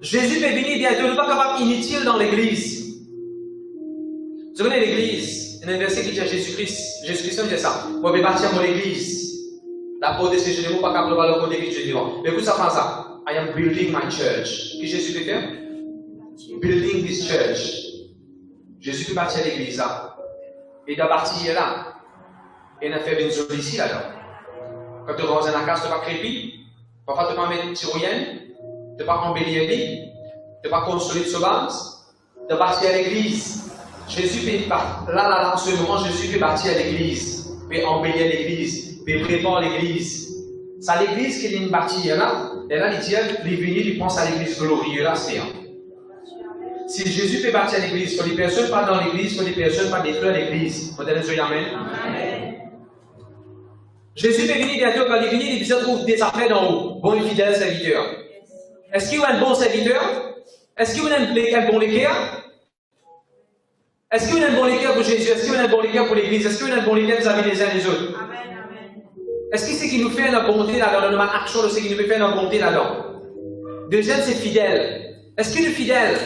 Jésus peut venir bientôt, ne pas capable inutile dans l'église. Vous connaissez l'église? Il y a un verset qui dit à Jésus-Christ. Jésus-Christ dit ça. Moi, je vais bâtir mon église. La peau de ces jeunes, pas capable de voir le côté que Dieu dit. Mais écoute ça, pense ça. I am building my church. Qu'est-ce que Jésus peut faire? Building this church. Jésus peut bâtir l'église là. Et il a bâti là. Et il a fait une zone ici là-dedans. Quand tu rentres dans la case, tu ne vas pas crépir. Parfois, tu ne vas pas mettre tyrolienne. Tu ne vas pas embellir l'église. Tu ne vas pas construire ce base. Tu vas bâtir l'église. Jésus peut là, en ce moment, Jésus peut bâtir l'église. Peut embellir l'église. Peut préparer l'église. C'est l'église qui est bâtie là. Et là, il dit, il venu, il pense à l'église glorieuse là, c'est si Jésus fait bâtir l'église, il faut les personnes pas dans l'église, il faut les personnes pas détruire l'église. Vous allez dire Amen. Jésus fait venir bientôt, quand il est venu, il dit trouve des affaires d'en haut. Bon et fidèle serviteur. Est-ce qu'il y a un bon serviteur? Est-ce qu'il y a un bon légueur? Est-ce qu'il y a un bon légueur pour Jésus? Est-ce qu'il y a un bon légueur pour l'église? Est-ce qu'il y a un bon légueur vis-à-vis les uns des autres? Est-ce que c'est qui nous fait une bonté là-dedans? Dans notre action, c'est qui nous fait une bonté là-dedans? Deuxième, c'est fidèle. Est-ce qu'il est fidèle?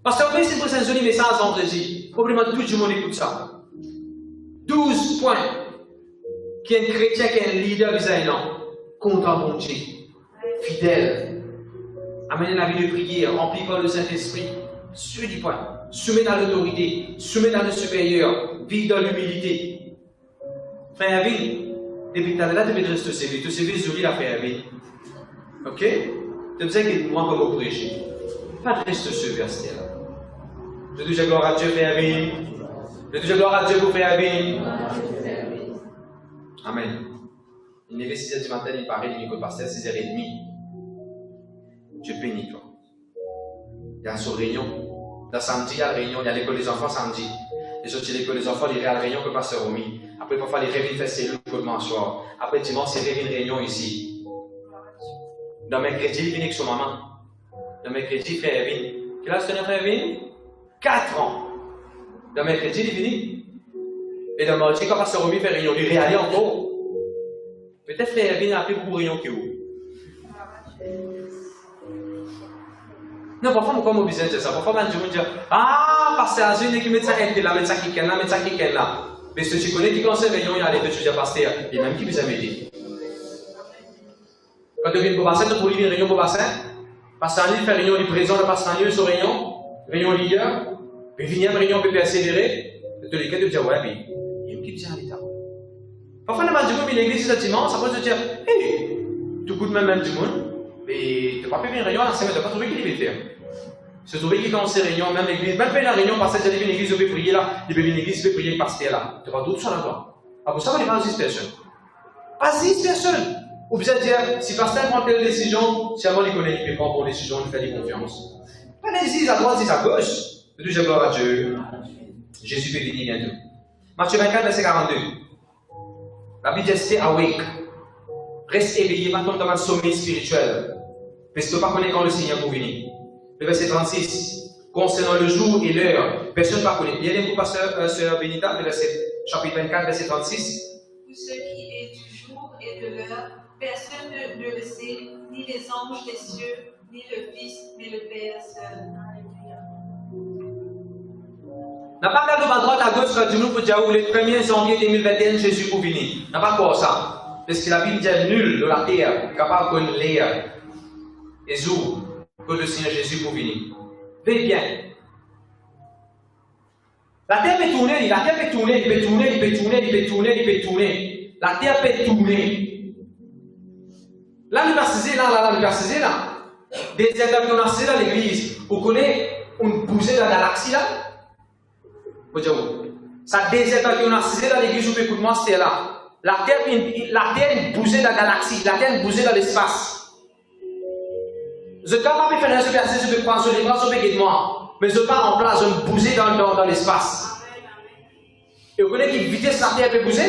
Parce qu'en fait, c'est pour un joli message vendredi. Probablement tout le monde écoute ça. 12 points. Qui est un chrétien, qui est un leader vis-à-vis d'un contre un bon Dieu. Fidèle. Amener la vie de prière, rempli par le Saint-Esprit. Sur 10 points. Soumis dans l'autorité. Soumis dans le supérieur. Vivre dans l'humilité. Frère Abel, depuis que tu es là, tu peux te rester CV. Tu sais, joli la frère Abel. Ok? Tu sais que moi, comme au prêcher. Pas de reste ce verset-là. Je dis gloire à Dieu, frère Abel. Je dis gloire à Dieu pour frère Abel. Amen. Il est 6h du matin, il paraît, il est passé à 6h30. Dieu bénit toi. Il y a une réunion. Dans samedi, il y a la réunion, il y a l'école des enfants samedi. Les autres, l'école des enfants, il y a la réunion que pasteur Romy. Après, parfois, les réveils fait cellule pour le soir. Après, dimanche, c'est une réunion ici. Dans mercredi, il vient avec son maman. Dans mercredi, frère Evin. Quel âge est frère Evin? 4 ans. Dans mercredi, il est venu. Et dans mardi, quand pasteur Romy fait réunion, il est réalise encore. Peut-être frère Evin a appelé pour réunion qui est où? Non, parfois, on comme besoin de ça. Parfois, on dit, ah, pasteur Azul, qui met ça là, met ça qui là, met ça qui là. Mais si tu connais qui commence à réunion, il y a les étudiants pasteur, et même qui besoin m'aider. Quand tu viens pour bassin, tu peux lui une réunion pour bassin. Pasteur Azul fait réunion, il présente le pasteur Azul sur réunion leader, puis venir réunion peut persévérer. Tu les cas, tu dis, ouais, mais il y a une qui besoin à l'état. Parfois, on m'a dit, mais l'église, c'est dimanche, ça peut se dire, hé, tu coûtes même du monde. Mais tu n'as pas fait une réunion à la semaine, tu n'as pas trouvé qui devait faire. Se trouver qui commence ces réunions, même l'église, même faire la réunion, parce que j'ai une église, je vais prier là, il peut venir une église, je vais prier parce que là. Tu n'as pas d'autre chose là-bas. Ah, pour ça, on n'est pas 10 personnes. Pas 10 personnes. Ou bien dire, si pasteur prend telle décision, si avant il connaît, il peut prendre une décision, il fait des confiances. Pas des 10 à droite, 10 à gauche. Je dis, gloire à Dieu. Jésus peut venir bientôt. Matthieu 24, verset 42. La Bible dit, stay awake. Reste éveillé, pas tomber dans un sommeil spirituel. Parce que tu ne peux pas connaître quand le Seigneur pour venir. Le verset 36. Concernant le jour et l'heure, personne ne va connaître. Bien aimé, pasteur Sœur Benita, le verset, chapitre 24, verset 36. Tout ce qui est du jour et de l'heure, personne ne le sait, ni les anges des cieux, ni le Fils, mais le Père seul. N'a pas regardé à droite à gauche quand nous pour dire le 1er janvier 2021, Jésus pour venir. N'a pas quoi ça. Parce que la Bible dit nul de la terre capable de l'air et jour que le Seigneur Jésus pour venir. Veillez bien. La terre peut tourner, la terre peut tourner, il peut tourner, il peut tourner, il peut tourner, il peut tourner. La terre peut tourner. Là, nous passons là, nous passons là. Des étapes qu'on a passées dans l'église. Vous connaissez, on bougeait dans la galaxie là. Vous dire, ça des étapes qu'on a passées dans l'église, vous pouvez écouter moi, c'était là. La terre bougeait dans la galaxie, la terre bougeait dans l'espace. Je ne peux pas faire ce verset, je peux prendre sur les bras, je peux guider moi. Mais je pars en place, je me bouger dans l'espace. Et vous connaissez quelle vitesse la terre peut bouger?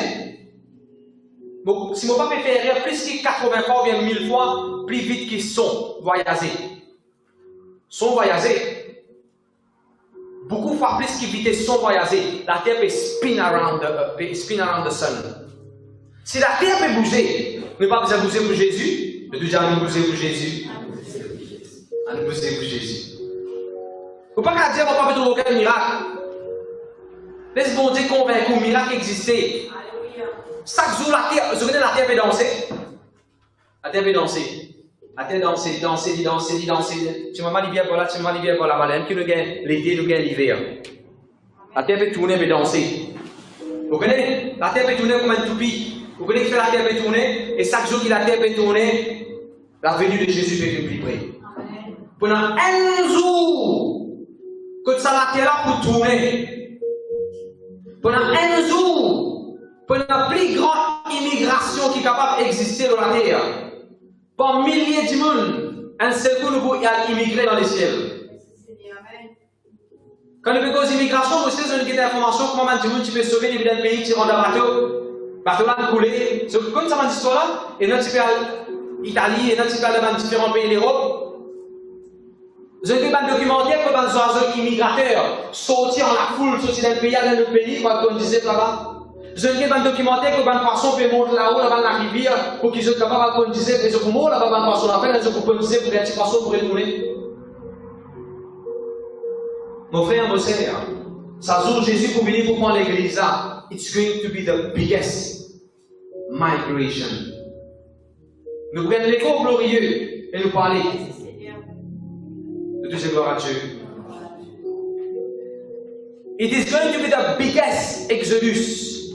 Bon, si mon papa peut faire plus que 80 fois ou bien 1000 fois, plus vite qu'ils sont voyagés. Sont voyagés. Beaucoup fois plus que vitesse sont voyagés. La terre peut spin around the sun. Si la terre peut bouger, ne pas besoin de bouger pour Jésus, mais déjà nous bouger pour Jésus. Nous bouger pour Jésus. Vous ne pouvez pas dire qu'on ne peut pas trouver aucun miracle. Laisse bon Dieu convaincre que le miracle existait. Chaque jour, la terre peut danser. La terre peut danser. La terre danser. Tu m'as mal l'hiver pour là, tu m'as mal l'hiver pour là. Même que nous gagnons l'été, nous gagnons l'hiver. La terre peut tourner, peut danser. Vous connaissez? La terre peut tourner comme un toupie. Vous connaissez que la terre peut tourner, et chaque jour que la terre peut tourner, la venue de Jésus peut être plus près. Pendant un jour, que ça la terre là pour tourner. Pendant un jour, pendant la plus grande immigration qui est capable d'exister dans la terre, par milliers de monde, un seul coup, nous pouvons immigrer dans les ciels. Quand nous faisons des immigrations, vous savez, une information, comment tu peux sauver les d'un pays, tu rentres dans le bateau là, couler. Comme ça, cette histoire là, et notre pays Italie, et notre pays dans différents pays d'Europe. Je fais un documentaire que les oiseaux immigrateurs sortir en la foule, sortir d'un pays à un autre pays, comme on disait là-bas. Je fais un documentaire que les poissons peuvent monter là-haut, là-bas dans la rivière, pour qu'ils soient capables, comme on disait, mais je peux monter là-bas dans le poisson, là-bas, je peux disait pour les petits poissons pour retourner. Mon frère, mon sœur, ça jour Jésus pour venir pour prendre l'église là, it's going to be the biggest migration. Nous prenons l'écho glorieux et nous parler. De Dieu, gloire à Dieu. It is going to be the biggest exodus.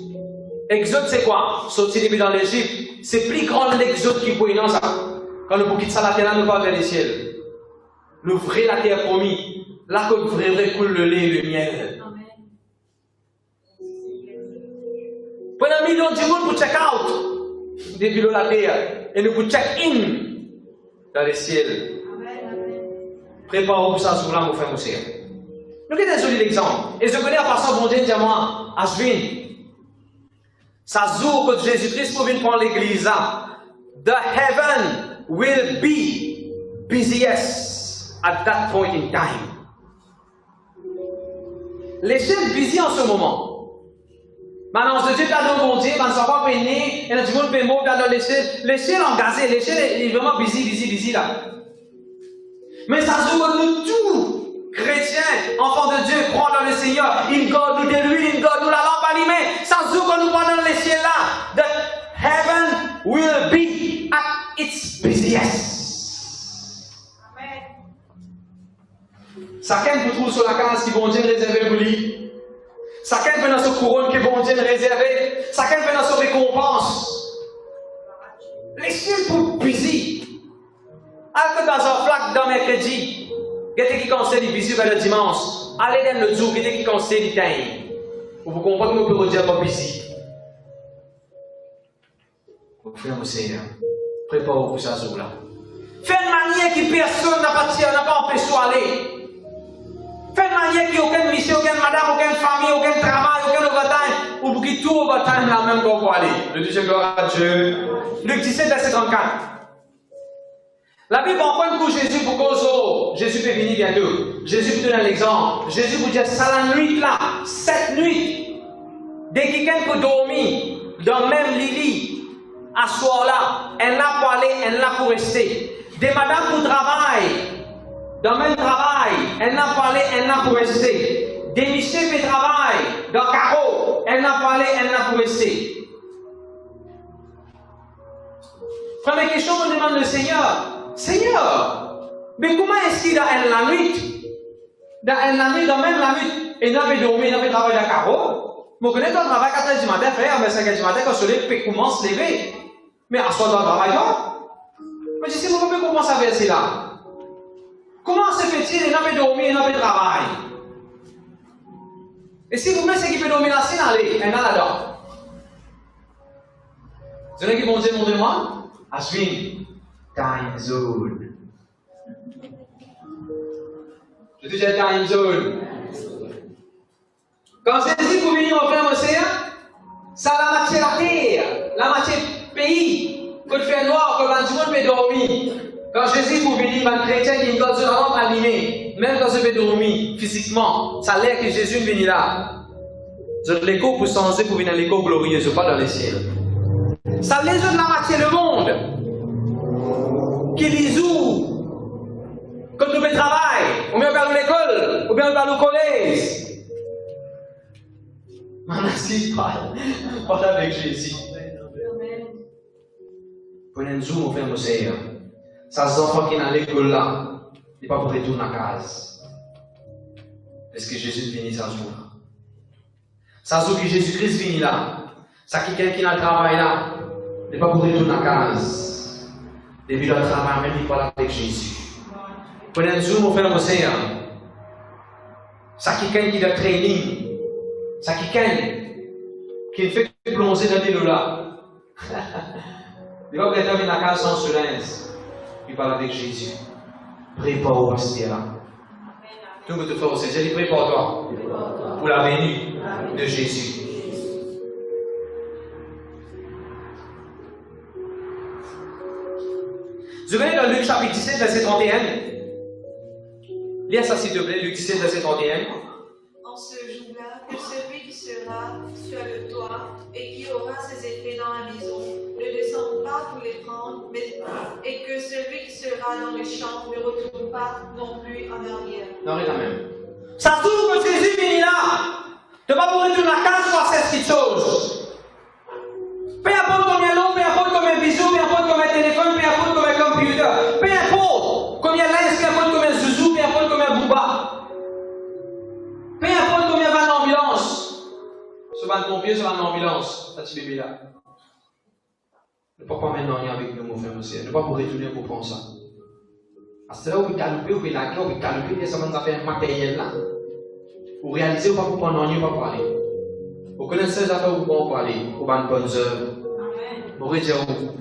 Exode, c'est quoi? Sortir depuis dans l'Égypte. C'est plus grand l'exode qui peut y avoir. Quand nous quittons la terre, nous va vers les ciels. Nous vrai la terre promise. Là que vrai coule le lait et le miel. Pendant millions de monde pour check out depuis la terre. Et nous pour check in dans les ciels. Préparez-vous pour ça, mon frère, mon sœur. Nous avons un joli exemple. Et je connais la façon dont Dieu dit à moi, Ashwin, ça jour que Jésus-Christ pour venir prendre l'église là. The heaven will be busiest at that point in time. Les chaînes busy en ce moment. Maintenant, Dieu t'a donné mon Dieu, maintenant, ça va peiner, et là, du monde peut mourir dans les chaînes engagées, les chaînes, il est vraiment busy là. Mais ça joue que nous tous, chrétiens, enfants de Dieu, croient dans le Seigneur, in God nous de l'huile, in God nous la lampe allumée, ça joue que nous croyons dans les ciels là. The heaven will be at its busiest. Amen. Chacun peut trouver sur la case qui bon Dieu réservé pour lui. Chacun peut dans ce couronne qui bon Dieu réservé. Chacun peut dans ce récompense. Les ciels pour busy. Alors que dans un flac dans mercredi, quelqu'un qui conseille du bisou vers le dimanche, allez dans le jour, quelqu'un qui conseille du temps. Vous comprenez que nous pouvons dire pas busy. Mon frère, mon Seigneur, préparez-vous pour ce jour-là. Faites une manière que personne n'a pas empêché d'aller. Faites une manière qu'il n'y ait aucune mission, aucune madame, aucune famille, aucun travail, aucun overtime, ou pour qu'il tout overtime là même qu'on peut aller. Le Dieu, gloire à Dieu. Luc 17, verset 34. La Bible en prend pour Jésus pour cause, Jésus peut venir bientôt. Jésus peut donner l'exemple. Jésus peut dire, ça la nuit là, cette nuit, dès que quelqu'un peut dormir dans le même lit, à ce soir-là, elle n'a pas aller, elle n'a pour rester. Des madames pour travail, dans le même travail, elle n'a pas aller, elle n'a pour rester. Des messieurs qui travaillent dans le carreau, elle n'a pas aller, elle n'a pour rester. Première question, on demande le Seigneur. Seigneur, mais comment est-ce qu'il a elle la nuit? Dans elle la nuit, dans même la nuit, et n'a pas dormi, n'a pas travaillé dans le carreau. Vous connaissez ton travail 4 h du matin, frère, mais 5 h du matin, quand le soleil commence à se lever. Mais à soi dans le travail, non? Mais je sais, vous pouvez commencer à verser là. Comment se fait-il, il n'a pas dormi, il n'a pas travail? Et si vous mettez ce qui peut dormir là, c'est allez, elle n'a là-dedans. Vous savez qui vont dire, mon demande? Aswin, time zone. Je dis time zone. Quand Jésus pour venir au frère océan, ça la matière à terre, la matière pays, que le fait noir, que le monde peut dormir. Quand Jésus pour venir, un chrétien qui est dans une lampe allumée, même quand je peux dormir physiquement, ça a l'air que Jésus vient là. Je l'écho pour changer pour venir à l'écho glorieux, je pas dans les ciels. Ça les autres la matière le monde. Qui les ouvre. Quand nous faisons travail, ou bien on va à l'école, ou bien on va au collège. Merci, parle avec Jésus. Prenez un zoom au frère Mosée. Ça, ces enfants qui sont à l'école là, ils ne sont pas pour retourner à casa. Est-ce que Jésus vient ça jour là? Ça, ce que Jésus-Christ vient là, ça qui quelqu'un qui est dans le travail là, il n'est pas pour retourner à casa. Depuis le travail, même il parle avec Jésus. Prenez un zoom au frère Mosée. Ça qui quelqu'un qui est dans le training, ça qui quelqu'un qui fait plonger dans l'île là. Il va peut-être venir à la case sans silence. Il parle avec Jésus. Prépare au pasteur là. Tout le monde te fait aussi. J'ai dit prépare-toi pour la venue de Jésus. Je vais dans Luc chapitre 17, verset 31. Lis ça s'il te plaît, Luc 17, verset 31. En ce jour-là, que celui qui sera sur le toit et qui aura ses effets dans la maison ne descende pas pour les prendre, et que celui qui sera dans les champs ne retourne pas non plus en arrière. Non, rien même. Ça se trouve que Jésus vient là. Tu ne vas pas pour retourner à la case pour faire cette chose. Peu importe combien l'eau, peu importe combien bisou, peu importe combien téléphone, peu importe combien computer, peu importe combien lens, peu importe combien zouzou, peu importe combien bouba. Peu importe combien va l'ambulance. Ce va le pompier, ce va l'ambulance. Ça, petit bébé là. Ne pas pas maintenant avec nous, mon frère, monsieur. Ne pas pour retourner pour prendre ça. À ce là où vous calupez, vous la clé, vous calupez, ça va nous faire matériel là. Vous réalisez, vous ne pas pour prendre rien, pas pour aller. Vous connaissez les affaires où vous pouvez aller, pour faire une bonne œuvre. Vous pouvez dire,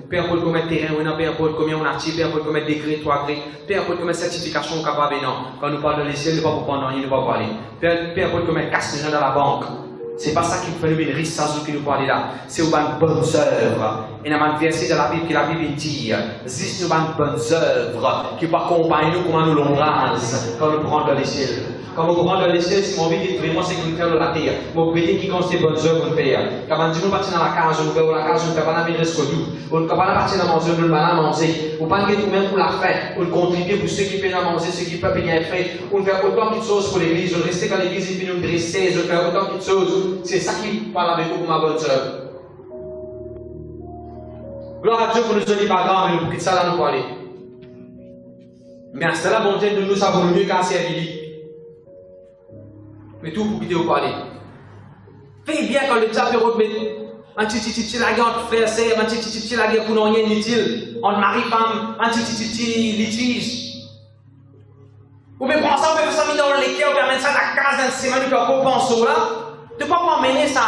peu importe combien de terrain, peu importe combien on a tiré, peu importe combien de décrets, 3 degrés, peu importe combien de certifications on est capable, non. Quand nous parlons de l'essai, nous ne pas pour prendre rien, nous ne pas pour aller. Peu importe combien de casse de gens dans la banque. Ce n'est pas ça qui fait le risque sans qui nous parle là. C'est une bonne œuvre. Et dans un verset de la Bible, que la Bible dit, c'est une bonne œuvre qui va accompagner nous comme nous l'embrase quand nous prenons dans les ciels. Quand vous prenez dans les ciels, c'est mon vie vraiment sécuritaire de la terre. Vous pouvez qui compte ces bonnes œuvres, vous faites. Quand on dit nous partons dans la case, nous faisons la case, nous ne faisons pas la vie jusqu'au tout. On ne peut pas partir dans la manger, nous ne pas manger. Vous ne pouvez pas tout même pour la fin. On contribue pour ceux qui peuvent manger, ceux qui peuvent bien faire. On fait autant de choses pour l'église. On reste quand l'église et puis nous dresser. On fait autant de choses. C'est ça qui parle avec vous pour ma bonne œuvre. Gloire à Dieu pour nous donner pas grand, mais nous pour ça là nous parler. Mais à cela, bon Dieu, nous savons mieux qu'à servir. Mais tout pour quitter au parler. Fais bien quand le diable remet un petit la guerre entre frères et sœurs, un petit la guerre pour non rien inutile, entre mari-femme, un petit litige. Ou bien pour ça, on peut faire ça dans les cœurs, on peut mettre ça dans la case d'un semaine, on peut penser là. De ne pas m'emmener ça.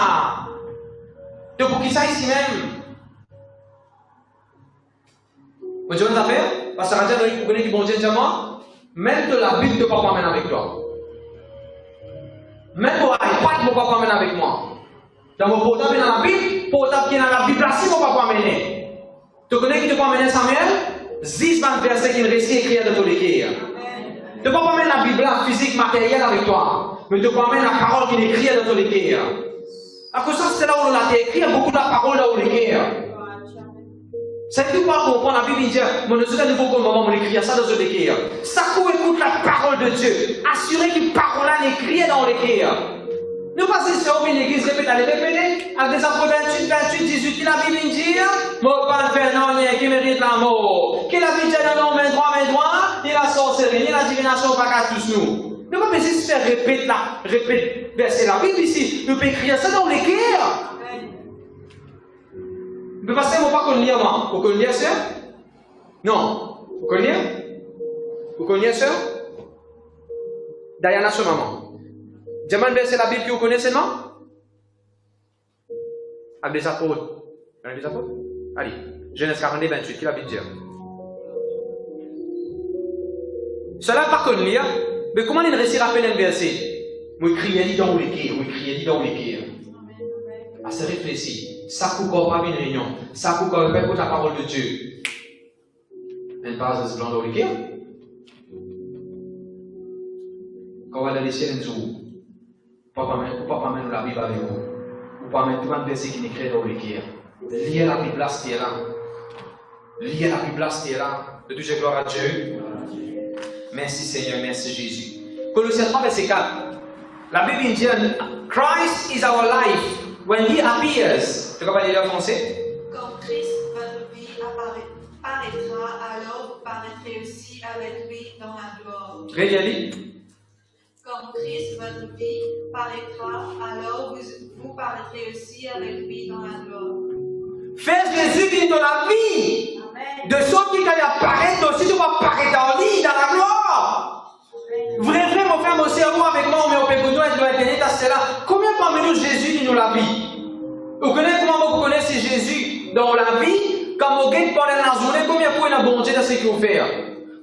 De pour qui ça ici même. Vous voyez ce affaire? Parce que ça veut dire que vous connaissez qui bon Dieu dit à moi, même de la Bible, de ne pas m'emmener avec toi. Même pour iPad, mon papa m'amène avec moi. Dans mon portable dans la Bible, portable qui est dans la Bible, là, si mon papa m'amène. Tu connais qui te peut amener Samuel? 10 versets qui ne récit écrire de ton écrire. Tu ne peux pas mettre la Bible physique, matérielle avec toi, mais tu peux pas mettre la parole qui est écrite dans ton écrire. À cause de ça, c'est là où on a écrit, beaucoup de la parole là où on l'écrire. C'est tout pas comprendre la Bible, il dit, mon Dieu, c'est un nouveau moment, on écrit ça dans ton écrire. Ça qu'on écoute la parole de Dieu, assurer que parole là écrite dans l'écrire. Nous passons sur une église, répétez, avec des apôtres 28, 18, qui la Bible dit, moi, pas faire non, rien qui mérite la mort. Qui la Bible dit, non, 23, ni la sorcellerie, ni la divination, pas qu'à tous nous. Nous pas besoin de se faire répéter verser la Bible ici. Nous pouvons écrire ça dans l'écrire. Mais parce que moi, pas qu'on lire, moi. Vous connaissez ça? Non. Vous connaissez? Vous connaissez ça? Diana, son maman. Diamant verset la Bible que vous connaissez, non? Avec des apôtres. Avec des apôtres? Allez, Genèse 42, 28, qui la Bible dit? Cela pas connu lire, mais comment il réussit à rappeler un verset? Moi, criez dans l'équerre, moi, criez dans l'équerre. À se réfléchir. Ça coupe pas une réunion. Ça coupe pas la parole de Dieu. Elle passe de ce blanc dans l'équerre. Quand on va dans les ciels, Papa mène la Bible avec vous. Ou pas mettre tout un verset qui est écrit dans l'équerre. Liez la Bible là, c'était là. Liez la Bible là, c'était là. De toucher gloire à Dieu. Merci Seigneur, merci Jésus. Colossiens 3, verset 4. La Bible dit Christ is our life when He appears. Tu comprends dire en français? Quand Christ, votre vie, paraîtra, alors vous paraîtrez aussi avec lui dans la gloire. Réellement. Quand Christ, votre vie, paraîtra, alors vous paraîtrez aussi avec lui dans la gloire. Fais Jésus vivre dans la vie. Amen. De ceux qui apparaissent aussi, tu vas apparaître en lui, dans la gloire. Vrai, mon frère, mon cerveau avec moi, on met au pécoton et doit être à cela. Combien parmi nous Jésus vit dans la vie? Vous connaissez comment vous connaissez Jésus dans la vie? Quand vous guettez pendant la journée, combien vous pouvez la bonté dans ce qu'il vous fait?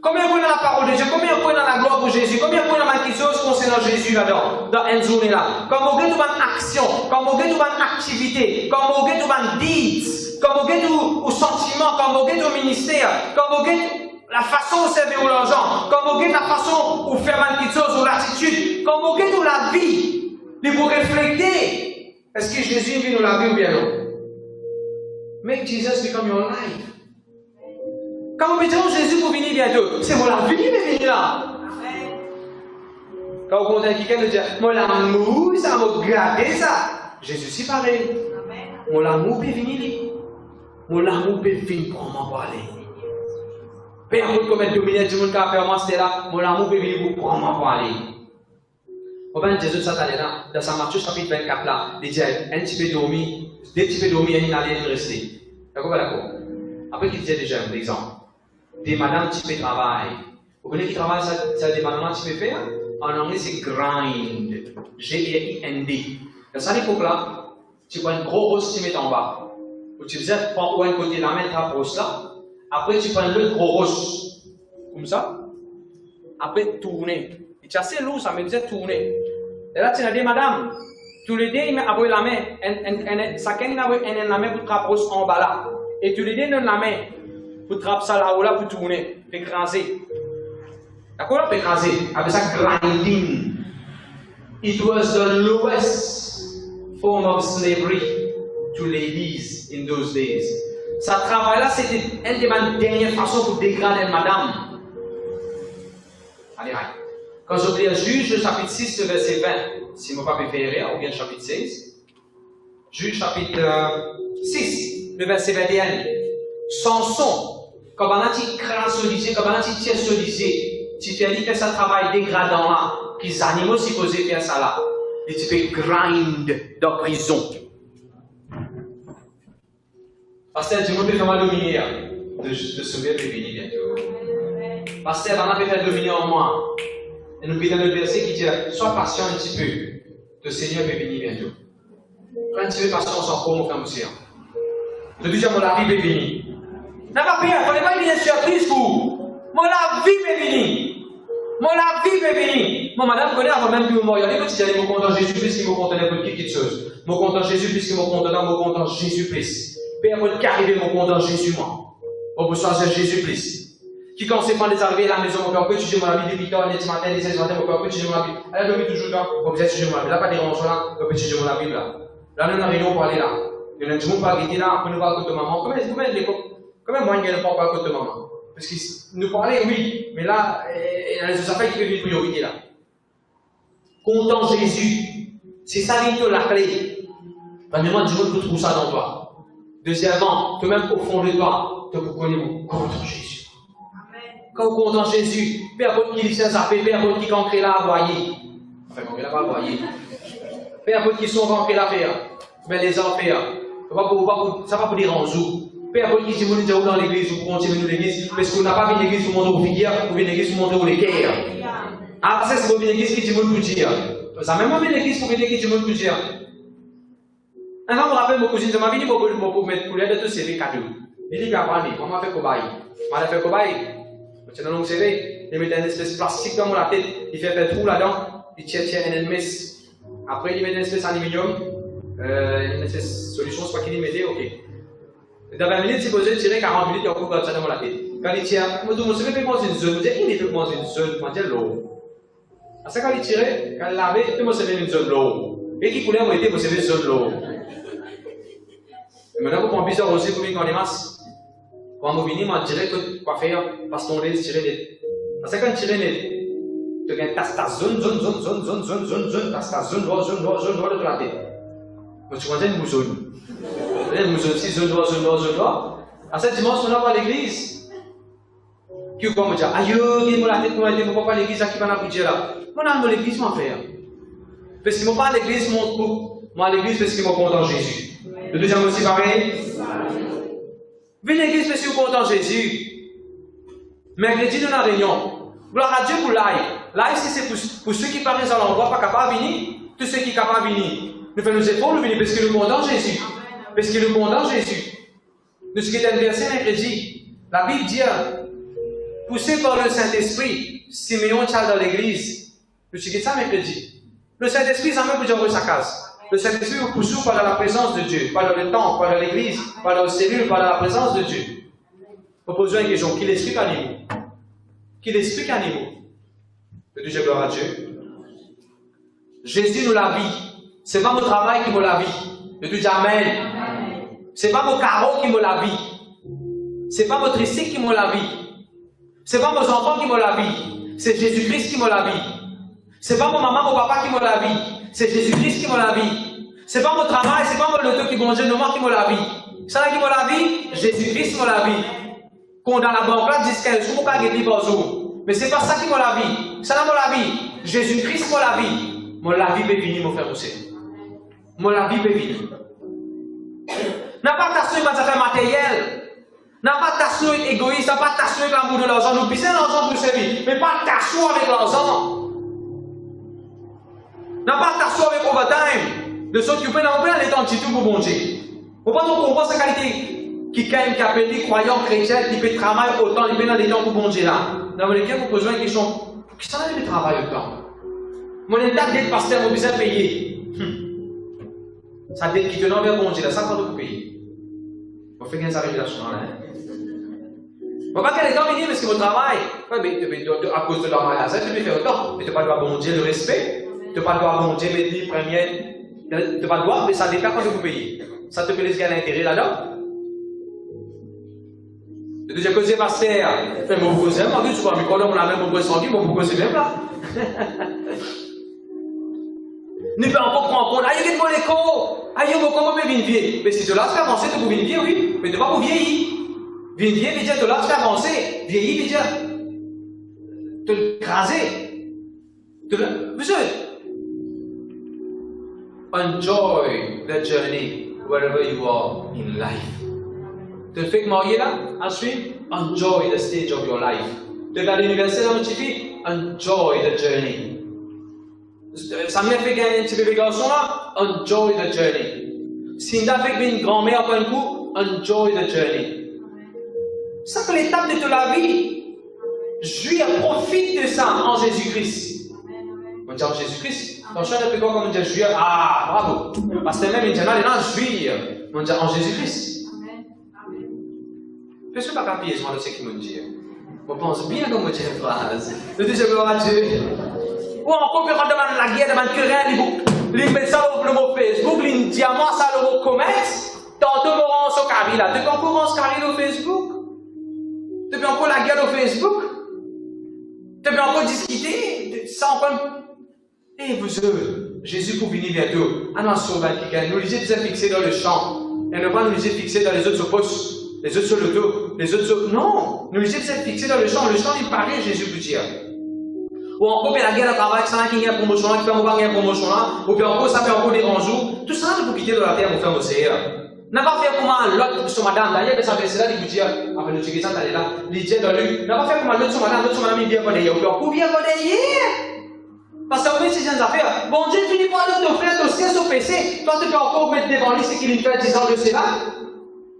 Combien vous pouvez dans la parole de Dieu? Combien vous pouvez dans la gloire pour Jésus? Combien vous pouvez dans quelque chose concernant Jésus là-dedans, dans une journée là? Quand vous guettez une action, quand vous guettez une activité, quand vous guettez une deeds, quand vous guettez au sentiment, quand vous guettez au ministère, quand vous guettez la façon de servir aux gens, quand vous guettez la façon de faire quelque chose, ou l'attitude, quand vous guettez la vie, et vous réfléchissez. Est-ce que Jésus vit dans la vie ou bien non? Make Jesus become your life. Quand vous me dites Jésus pour venir bientôt, c'est mon la vie qui va venir là. Quand vous comptez quelqu'un de dire, mon amour, ça m'a gardé ça. Jésus c'est pareil. Mon amour peut venir. Mon amour peut venir pour m'en parler. Peu importe combien de minutes du monde qui a fait moi, c'était là, mon amour peut venir pour m'en parler. Au ben Jésus cette année-là, dans sa Matthieu chapitre 24 là, il dit, un petit peu dormi, deux petits peu dormi, il allait rester. D'accord? Après il disait déjà un exemple. Des madames qui font travail. Vous connaissez qui travaille, ça des madames qui font faire? En anglais, c'est grind. G-R-I-N-D. Dans cette époque-là, tu prends une grosse rose, tu mets en bas. Ou tu faisais, prends un côté, la main ta rose là. Après, tu prends l'autre gros rose. Comme ça. Après, tourner. Et tu as assez lourd, ça me disait tourner. Et là, tu as des madames. Tous les deux, ils mettent la main. Chacun a la main pour te rapprocher en bas là. Et tous les deux, ils ont la main. Pour trapper ça là-haut là, pour tourner, pour écraser. D'accord? Pour écraser. Avec ça, grinding. It was the lowest form of slavery to ladies in those days. Ça travail là, c'était une des dernières façons pour dégrader une madame. Allez, allez. Quand je lis Juge, chapitre 6, verset 20, si je ne pas préféré, ou bien chapitre 16. Juge, chapitre 6, le verset 21. Samson. Quand on a dit crassoliser, quand on a dit tiensoliser, tu fais dit que ça travail dégradant là, que les animaux supposés faire ça là, et tu fais grind dans la prison. Pasteur, tu peux faire mal dominer, de sauver le béni bientôt. Pasteur, on a fait dominer en moi. Et nous prenons le verset qui dit, sois patient un petit peu, le Seigneur peut venir bientôt. Quand tu es patient, on s'en fout, mon frère, monsieur. Je dis, mon la vie peut venir. N'a pas peur, il ne faut pas venir surprise pour vous. Mon la vie peut venir. Mon la vie peut venir. Mon madame connaît avant même que vous m'orientez, quand tu dis, mon content Jésus-Christ, qui me content n'importe quelque chose. Mon content Jésus-Christ, qui me content, mon content Jésus-Christ. Peu importe qui arrive, mon content Jésus-moi. On peut choisir Jésus-Christ. Qui quand c'est pas les arrivées à la maison, on peut étudier mon avis depuis tard, les matin, les 16 matin, on peut étudier mon avis. Elle a dormi toujours là, on peut étudier mon avis. Là, pas des rançons là, on peut étudier mon avis là. Là, nous, on a réunion pour aller là. Il y en a du monde pas arrêter là, après nous voir à côté de maman. Comment moi, il y a pas à côté de maman? Parce que nous parler, oui, mais là, il y a les affaires qui peuvent être une priorité là. Content Jésus, c'est ça qui est la clé. Premièrement, du monde peut trouver ça dans toi. Deuxièmement, toi-même au fond de toi, tu peux connaître content Jésus. Quand vous content Jésus, peu importe qui s'est zappé, peu importe qui cancre là à voyer. Enfin, cancre là pas à voyer. Peu importe qui sont cancre là à faire. Mais les enfers, ça va pour dire en zou. Peu importe qui s'est venu dans l'église ou pour continuer dans l'église, parce qu'on n'a pas vu l'église pour montrer aux figuières, ou une église pour montrer aux l'équerre. Ah, ça c'est pour une église qui dit pour dire. Ça même pas une église pour une église qui dit pour dire. Un an, je me rappelle, mon cousin de ma vie, il m'a mettre couleur de tout CV cadeau. Il dit, qu'à parler, on m'a fait cobaye. On m'a fait cobaye. Tu as un long CV, il met une espèce de plastique dans la tête, il fait un trou là-dedans, il tire un mess. Après, il met une espèce d'aluminium, une espèce de solution, c'est pas qu'il y mettait, ok. Dans 20 minutes, il posait tirer 40 minutes, il y a encore comme ça dans la tête. Quand il tire, je me dis, fait manger une zone, je me dis, il fait manger une zone, je me dis, l'eau. À ça, quand il tirait, quand il lavait, il me servait une zone l'eau. Et qui coulait, il me servait une zone l'eau. Maintenant, vous prenez bizarre aussi pour venir dans les masses. Quand vous venez, moi, je dirais que quoi faire, parce qu'on laisse tirer net. Parce que quand tu tires net, tu gagnes ta zone, ta zone de la tête. Donc tu vois une mousonne. Une mousonne, si zone droit. À ce dimanche, on va à l'église. Qui va me dire, aïe, il m'a la tête, moi, il ne pas à l'église, qui va la là. Moi, dans l'église, mon frère. Parce qu'ils ne m'ont pas à l'église, mon trou. Moi, à l'église, parce qu'ils m'ont content Jésus. Le deuxième aussi pareil. Venez à l'église parce que vous content Jésus. Mercredi, nous avons une réunion. Gloire à Dieu pour l'ail. L'ail, c'est pour ceux qui parlent à l'endroit, pas capables de venir. Tous ceux qui sont capables de venir. Nous faisons nos efforts, nous venons parce que nous content Jésus. Parce que nous content Jésus. Nous ce qui est un verset mercredi. La Bible dit, poussé par le Saint-Esprit, Siméon tient dans l'église. Nous ce qui est ça mercredi. Le Saint-Esprit, ça même pour dire sa case. Le Saint-Esprit vous pousse par la présence de Dieu, par le temple, par l'église, par la cellule, par la présence de Dieu. Vous posez une question, qui l'explique à niveau? Qui l'explique à niveau? Le Dieu, gloire à Dieu. Jésus nous l'a vie. Ce n'est pas mon travail qui me l'a vie. Le Dieu, Amen. Ce n'est pas mon carreau qui me l'a vie. Ce n'est pas mon tricycle qui me l'a vie. Ce n'est pas mes enfants qui me l'a vie. C'est Jésus-Christ qui me l'a vie. Ce n'est pas mon maman, mon papa qui me l'a vie. C'est Jésus-Christ qui me l'a vie. Ce n'est pas mon travail, ce n'est pas mon loto qui mange le moi qui me l'a vie. Ça qui me l'a vie, Jésus-Christ me l'a vie. Quand dans la banque là, 10-15 jours, pas guérir par jour. Mais ce n'est pas ça qui me l'a vie. Ça me l'a vie. Jésus-Christ me l'a vie. Mon la vie peut venir, mon frère aussi. Mon la vie peut venir. N'a pas t'assurer par affaires matérielles. N'a pas t'assurer avec égoïste, n'a pas t'assurer avec l'amour de l'argent. Nous puissions l'argent pour servir. Mais pas t'assurer avec l'argent. N'a pas t'asseoir avec overtime, de s'occuper d'un peu en étant petit tout pour bon Dieu. On va donc comprendre sa qualité qui quand même qui appelle des croyants chrétiens qui peut travailler autant, il peut dans les temps pour bon Dieu là. Dans lesquels vous posez une question, qui s'en a de travail autant? Mon état d'être pasteur, mon besoin payer. Ça dette qui te donne vers bon Dieu là, ça quand vous payez. On fait gagner sa révélation là. On va pas qu'elle est dans parce que votre travail, à cause de leur magasin, tu peux faire autant, mais tu n'as pas droit à bon Dieu le respect. Tu n'as pas le droit à mon Dieu, mais dit première. Tu n'as pas le droit, mais ça dépend quand vous payez. Ça te fait laisser à l'intérêt là-dedans. Le deuxième côté, pasteur, fais mon cousin, moi, tu vois, mais quand on a même mon cousin sanguin, mon cousin, c'est même là. Nous pouvons encore prendre en compte, aïe, il y a des écho, aïe, comment on peut venir? Mais si tu l'as fait avancer, tu peux venir, oui, mais tu ne vas pas vieillir. Venir, veut dire, tu l'as fait avancer, vieillir, veut dire, te craser. Monsieur, enjoy the journey wherever you are in life. Tu fais que marier là, ensuite, enjoy the stage of your life. Tu vas à l'université, là, tu fais, enjoy the journey. Ça me fait gagner un petit bébé garçon là, enjoy the journey. Si tu as fait une grand-mère après un coup, enjoy the journey. Ça que l'étape de la vie, jouis, profite de ça en Jésus-Christ. On dit en Jésus-Christ. Attention, on ne peut pas comme dire jouir. Ah, bravo. Parce que même il dit non, jouir. On dit en Jésus-Christ. Qu'est-ce que tu as capté, je ce qu'il me dit. On pense bien comme Dieu phrase. Le deuxième gloire à Dieu. Ou encore, quand on demande la guerre, demande querelle, il met ça au mot Facebook, il dit à moi ça le mot commerce. Tantôt, on se carré là. Depuis encore, on se carré au Facebook. Depuis encore la guerre au Facebook. Depuis encore discuter. Ça encore. Et vous, Jésus pour venir bientôt. Ah non, nous les êtes fixés dans le champ. Et ne pas nous les fixés dans les autres postes. Les autres sur le dos. Les autres sur... Non. Nous les êtes fixés dans le champ. Le champ, il paraît, Jésus vous dire. Ou encore, la guerre de travail, ça qui a une promotion là, qui fait encore une promotion là. Ou bien encore, ça fait encore des grands jours. Tout ça, vous quitter de la terre, vous faire aussi. N'a pas fait comment l'autre sur madame, d'ailleurs, ça fait cela, il vous dit, après le tigre, ça, t'allais là, il dit dans lui, n'a pas fait comment l'autre sur madame, il vient connaître, ou bien encore, bien connaître. Parce que vous voyez ces jeunes affaires. Bon Dieu finit par t'offrir ton ciel au PC. Toi, tu peux encore mettre devant lui ce qu'il fait 10 ans de cela.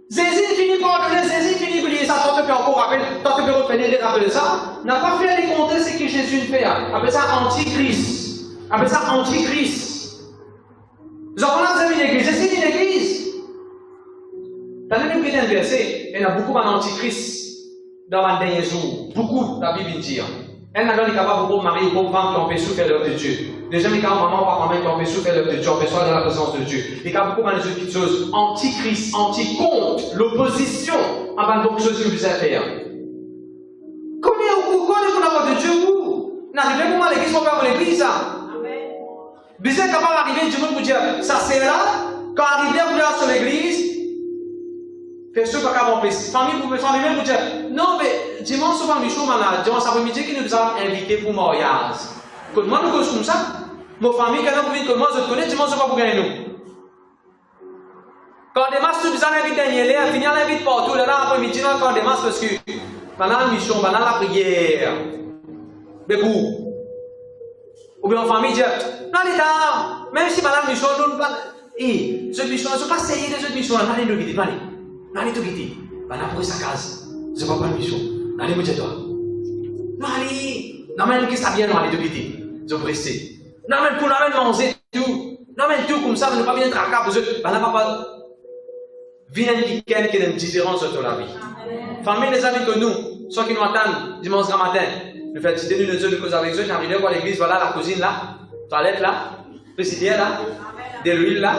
Zézine finit par donner, Zézine finit par oublier ça. Toi, tu peux encore rappeler, toi, tu peux revenir et rappeler ça. N'a pas fait les compter ce que Jésus fait. Appelle ça antichrist. Appelle ça antichrist. Nous avons une église. C'est une église. T'as même pris un verset. Il y en a beaucoup d'antichrist dans les derniers jours. Beaucoup, la Bible dit. Elle n'a pas capable pour mari ou pour femme qui ont fait souffrir l'œuvre de Dieu. Déjà, les maman ou papa qui ont fait souffrir l'œuvre de Dieu, on fait soit dans la présence de Dieu. Il y a beaucoup de petites choses. Antichrist, anti-contre, l'opposition à beaucoup de choses que vous avez fait. Combien vous connaissez la parole de Dieu, vous? N'arrivez pas à l'église pour faire l'église. Vous êtes capable d'arriver du monde pour dire, ça c'est là, quand arrivez vous allez sur l'église, faites ce pas mon fils. Famille même vous dire, non mais dimanche soir Michou dimanche après-midi qui nous a invités pour mariage. Quand moi nous comme ça, mon famille quand vous venez comme moi je connais dimanche soir pour gagner nous. Quand des masses nous avons invité dernier là, finir l'invite partout là après-midi quand des masses parce que pendant Michou, pendant la prière. Mais vous ou bien en famille dit non l'état, même si madame Michou nous pas ce Michou ne sont pas sérieux les autres Michou, allez nous guider, allez. Allez tout quitter. Pendant pour sa case. Je ne vois pas le mission. Allez, me dis-toi. Non, allez. Non, mais qu'est-ce que ça vient, non, allez tout quitter. Je vais rester. Non, mais pour la manger tout. Non, mais tout comme ça, vous ne pas bien traquer pour eux. Pendant papa. Viens un week-end qui a une différence dans la vie. Famille, les amis que nous, ceux qui nous attendent dimanche matin, nous faisons citer nous de cause avec eux, j'arrive à l'église, voilà la cuisine là, toilette là, présidier là, de l'huile là,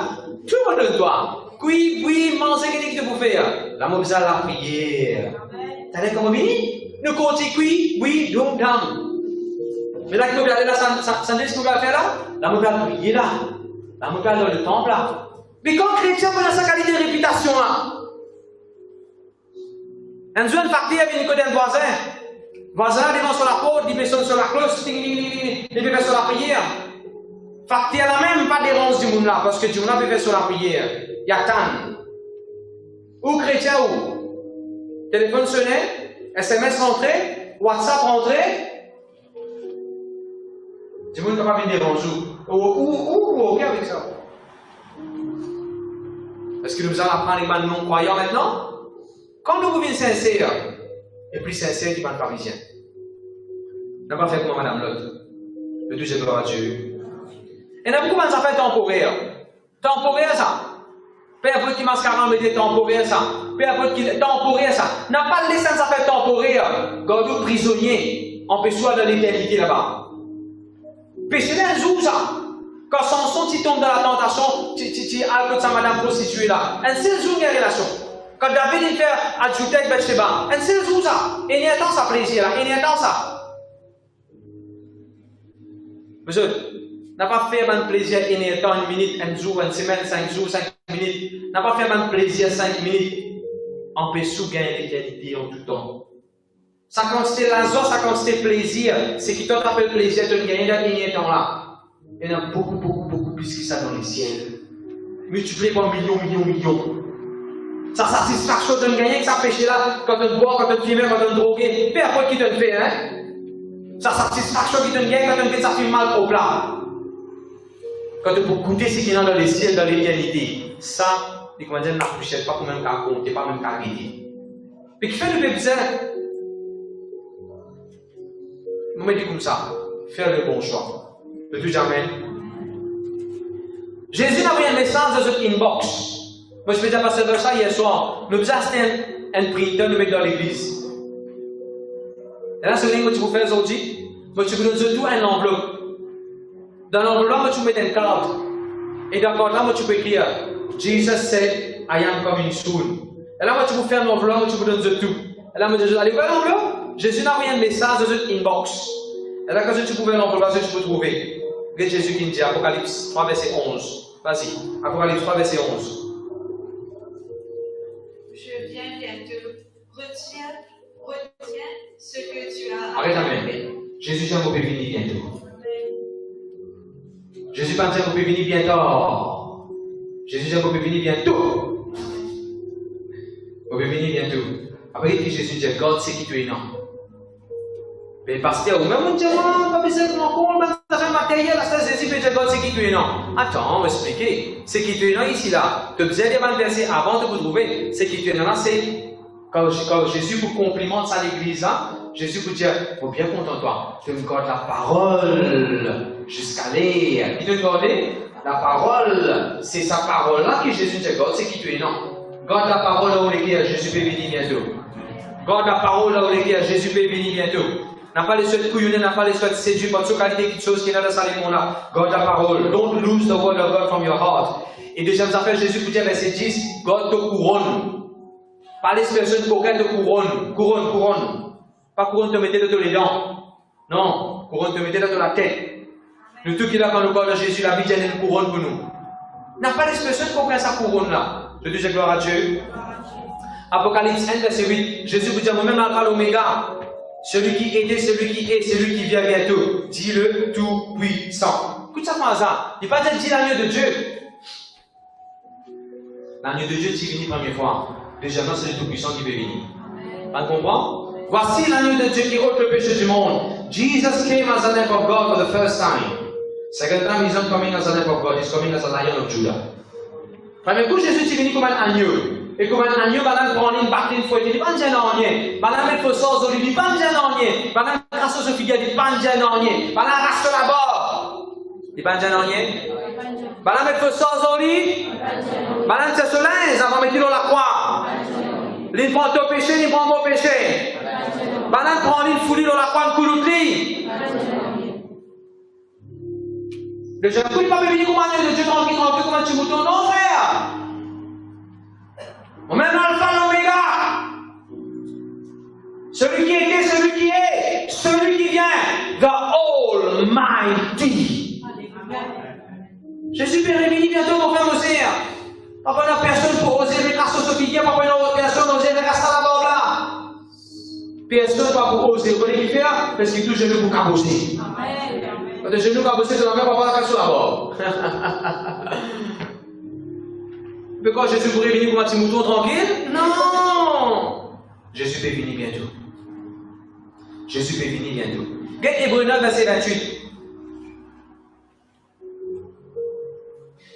tout le monde doit. Oui, manger qu'est-ce que vous faites? La mobile à la prière. T'as l'air comme oui? Nous continuons, oui, donc, dame. Mais là, que vous allez là, ça dit ce que vous allez faire là? La mobile à la prière là. La mobile dans le temple là. Mais quand chrétien, on a sa qualité de réputation là. Un jeune parti avec une côté d'un voisin. Voisin, il va sur la porte, il met sur la cloche, il fait sur la prière. Facteur là même pas dérange du monde là, parce que du monde là peut faire sur la prière. Il y a tant. Ou chrétien ou. Téléphone sonnait, SMS rentré, WhatsApp rentré. Du monde ne peut pas venir déranger. Ou ok avec ça. Est-ce que nous allons apprendre les non-croyants maintenant? Quand nous devenons sincères, et plus sincères du monde parisien. N'a pas fait comme Madame Lotte. Le deuxième gloire à Dieu. Et n'a beaucoup de ça fait temporaire. Temporaire ça. Peu importe qui mascaran met des temporaires ça. Peu importe qui temporaire ça. N'a pas laissé ça faire temporaire. Gardez prisonnier. Empêche-toi dans l'éternité là-bas. Péché d'un jour ça. Quand Samson tu tombes dans la tentation, tu as avec sa madame prostituée là. Un seul jour il y a une relation. Quand David il fait adultère avec Bathsheba, un seul jour ça. Et il y a tant ça plaisir là. Il y a tant ça. Monsieur, n'a pas fait un plaisir énertant une minute, un jour, une semaine, 5 jours, 5 minutes. N'a pas fait un plaisir 5 minutes. Empêche-vous gagner l'éternité en tout temps. Ça consiste l'argent, ça consiste plaisir. C'est qui t'appelle plaisir, tu gagnes dans temps là. Il y en a beaucoup plus que ça dans les ciels. Multiplié par millions. Ça satisfaction de gagner que ça péché là, quand on boit, quand on fume, quand on drogue, peu importe qui te le fait, hein. Ça satisfaction qui te gagne quand on fait ça fait mal au plat. Quand tu peux goûter ce qu'il y a dans les ciels, dans l'éternité, ça, les commandants ne l'approchent pas comme un cas compte, pas même cas guéri. Mais qui fait le besoin? Nous me dit comme ça, faire le bon choix. Le tout jamais. Jésus a envoyé un message dans notre inbox. Moi je faisais passer de ça hier soir. Nous avons acheté un printer, nous mettre dans l'église. Et là, c'est ce que tu peux faire aujourd'hui. Moi, tu peux donner tout un enveloppe. Dans l'enveloppe, moi, tu peux mettre une carte. Et dans la carte là, moi, tu peux écrire Jesus said, I am coming soon. Et là, moi, tu peux faire une enveloppe, tu peux donner tout. Et là, moi, je dis, allez, ouvrir l'enveloppe. Jésus n'a envoyé un message dans une inbox. Et là, quand tu peux ouvrir l'enveloppe, tu peux trouver. Regarde Jésus qui dit, Apocalypse 3, verset 11. Vas-y, Apocalypse 3, verset 11. Je viens bientôt. Retiens ce que tu as. Arrête, amen. Jésus dit, vous pouvez venir bientôt. Jésus pas dit, vous pouvez venir bientôt. Jésus dit, vous pouvez venir bientôt. Vous pouvez venir bientôt. Après, Jésus dit, God sait qui tu es, non. Mais le pasteur, ou même on dit, pas besoin de mon compte, ça fait matériel, ça Jésus peut dire, God sait qui tu es, non. Attends, on va expliquer. C'est qui tu es, non, ici, là. Tu as besoin de verser avant de vous trouver. C'est qui tu es, non, là, c'est. Quand Jésus vous complimente ça à l'église, là, Jésus vous dit, faut bien contenter-toi. Tu me gardes la parole jusqu'à l'air. Il te garde la parole. C'est sa parole-là que Jésus te garde, c'est qui tu es, non. Garde la parole là où il est, Jésus peut venir bientôt. Garde la parole là où il est, Jésus peut venir bientôt. N'a pas les souhaits couillonnés, n'a pas les souhaits séduits, pas de qualité, quelque chose qui est dans le monde là. Garde la parole. Don't lose the word of God from your heart. Et deuxième affaire, Jésus vous dit, verset 10, God te couronne. Pas les personnes coquettes de couronne. Couronne. Pas couronne te mettez dans les dents. Non, couronne te mettez dans la tête. Le tout qui est là dans le corps de Jésus, la vie est une couronne pour nous. N'a pas les personnes coquettes sa couronne là. Je dis gloire à Dieu. Apocalypse 1, verset 8. Jésus vous dit, moi-même l'alpha l'oméga. Celui qui était, celui qui est, celui qui vient bientôt. Dis-le tout puissant. Écoute ça par hasard. Il n'est pas dit l'agneau de Dieu. L'agneau de Dieu, tu venu première fois. Deuxièmement, c'est le Tout-Puissant qui peut venir. On comprend? Voici l'agneau de Dieu qui ôte le péché du monde. Jesus came as the Lamb of God for the first time. Second time, he's not coming as the Lamb of God, he's coming as a Lion of Judah. Premier coup, Jésus est venu comme un agneau. Et comme un agneau, madame prend une barque, une fois, il dit pas de rien. Madame met le sort, il dit pas de rien. Madame rasse au figuier, il dit pas de rien. Madame rasse là-bas. Il dit pas de rien. Madame met le sort, il dit. Madame c'est soleil, avant de mettre dans la croix. L'une prend ton péché, l'une prend mon péché. Madame prend l'une foulée dans la croix, une couloutlie. Le jeune coup, il ne peut pas venir comme un agneau de Dieu, tranquille, comme un petit mouton. Non, frère. On met l'alpha l'oméga. Celui qui était, celui qui est, celui qui vient. The Almighty. Jésus peut revenir bientôt, mon frère Moser. Papa n'a personne pour oser les casser au piquet, papa n'a personne pour oser les casser à la barbe là. Personne pas pour oser. Vous voyez qui fait là? Parce qu'il touche genou pour cabosser. Quand le genou cabosser, c'est la même papa la casse sur la barbe. Mais quand Jésus pourrait venir comme un petit mouton tranquille? Non! Jésus peut venir bientôt. Jésus peut venir bientôt. Regardez Hébreux 9, verset 28.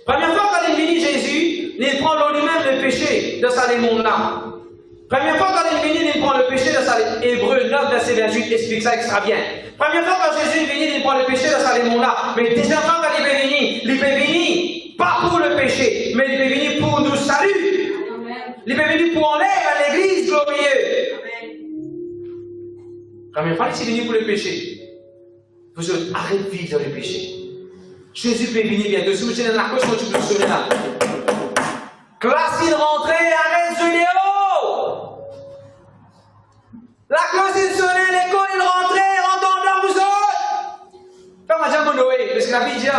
Première fois quand il est venu Jésus, il prend lui-même le péché de sa monde-là. Première fois quand il est venu, il prend le péché de sa Hébreux 9, verset 28 explique ça extra bien. Première fois quand Jésus est venu, il prend le péché de sa monde-là. Mais deuxième fois quand il peut venir pas pour le péché, mais il peut venir pour nous saluer. Il peut venir pour enlever à l'église glorieuse. Première fois, il est venu pour le péché. Vous arrêtez de vivre dans le péché. Jésus peut venir bientôt. Si vous êtes dans la cause, tu peux le sonner là. Classe, il rentrée, arrête ce vidéo. La classe, il sonnait, l'école, il rentrait, rentre dans vous autres. Comme à dire Noé, parce que la Bible dit,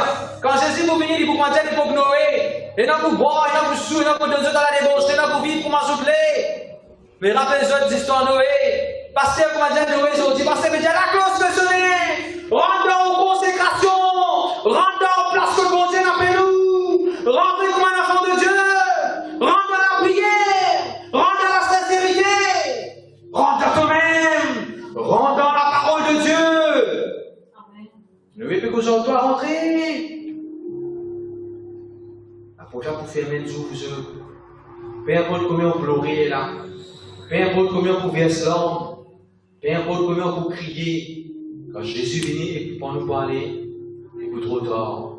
quand Jésus vous venir, il vous manger, il faut Noé. Il y en a pour boire, il y en a pour sous, il y en a pour deux autres à la débauche, il y en a pour vivre, pour m'assouffler. Mais rappelez les autres histoires Noé. Pasteur, comme à dire Noé, aujourd'hui, pasteur, mais dit, la classe, il sonnait. Rentre en consécration. Rentre en place que bon Dieu appelle nous. Rentrez comme un enfant de Dieu. Rentre dans la prière. Rentre dans la sincérité. Rentre dans toi-même. Rentre dans la parole de Dieu. Ne veux plus qu'aujourd'hui toi rentrer. La prochaine pour fermer le jour, peu importe combien on pleurait là. Peu importe combien on verse l'âme. Peu importe combien on crier. Quand Jésus venait pour nous parler. Ou trop tard.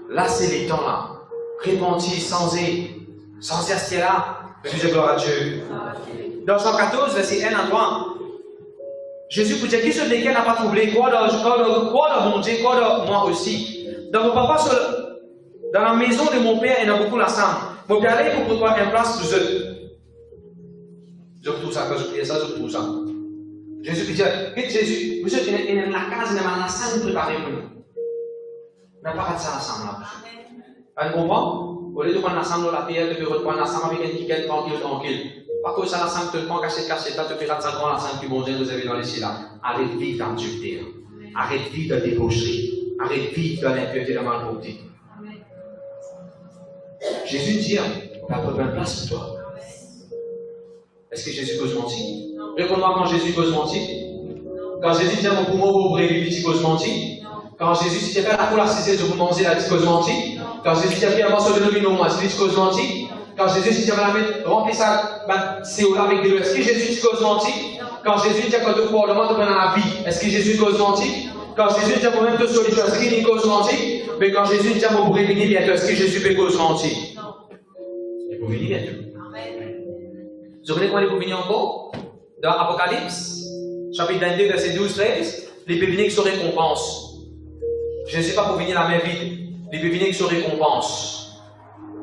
Là, c'est les temps là. Répentis, sans rester là. Je dis gloire à Dieu. Dans Jean 14, verset 1 à 3. Jésus vous dit qui sont lesquels n'a pas troublé, quoi de mon Dieu, quoi de moi aussi. Dans mon papa, dans la maison de mon père, il y en a beaucoup la chambre. Mon père allait pour préparer une place pour eux. Je retrouve ça, quand je priais ça, je retrouve ça. Jésus dit, Jésus, vous êtes dans la case, il y a la chambre préparée pour nous. On n'a pas fait ça ensemble là. Vous comprenez? Au lieu de prendre l'ensemble de la prière, de reprendre l'ensemble avec un ticket tranquille. Par contre, ça l'ensemble, tu le prends caché, là, tu feras ça grand l'ensemble qui bon Dieu nous avait dans les cieux là. Arrête de vivre dans le dureté. Arrête de vivre dans la débaucherie. Arrête de vivre dans l'impureté de la malpropreté. Jésus dit, on va prendre une place pour toi. Est-ce que Jésus cause mentir? Réponds-moi quand Jésus cause mentir. Quand Jésus dit, mon poumon, vous ouvrez les petits cause mentir. Quand Jésus dit, faire la cour la cessée, je vous manger la petite cause mentir. Quand Jésus dit, avant sur le nomino, moi, c'est cause mentir. Quand Jésus dit, remplis ça, c'est là avec de l'eau. Est-ce que Jésus dit cause mentir? Quand Jésus dit, quand tu crois le monde dans la vie, est-ce que Jésus cause mentir? Quand Jésus dit, même de solution, est-ce qu'il cause mentir? Mais quand Jésus dit, vous pourrez venir bientôt, est-ce que Jésus peut cause mentir? Il faut venir bientôt. Vous savez quand il faut venir encore? Dans Apocalypse, chapitre 22, verset 12-13, il peut venir avec son récompense. Jésus n'est pas pour venir la main vide, il peut venir avec son récompense.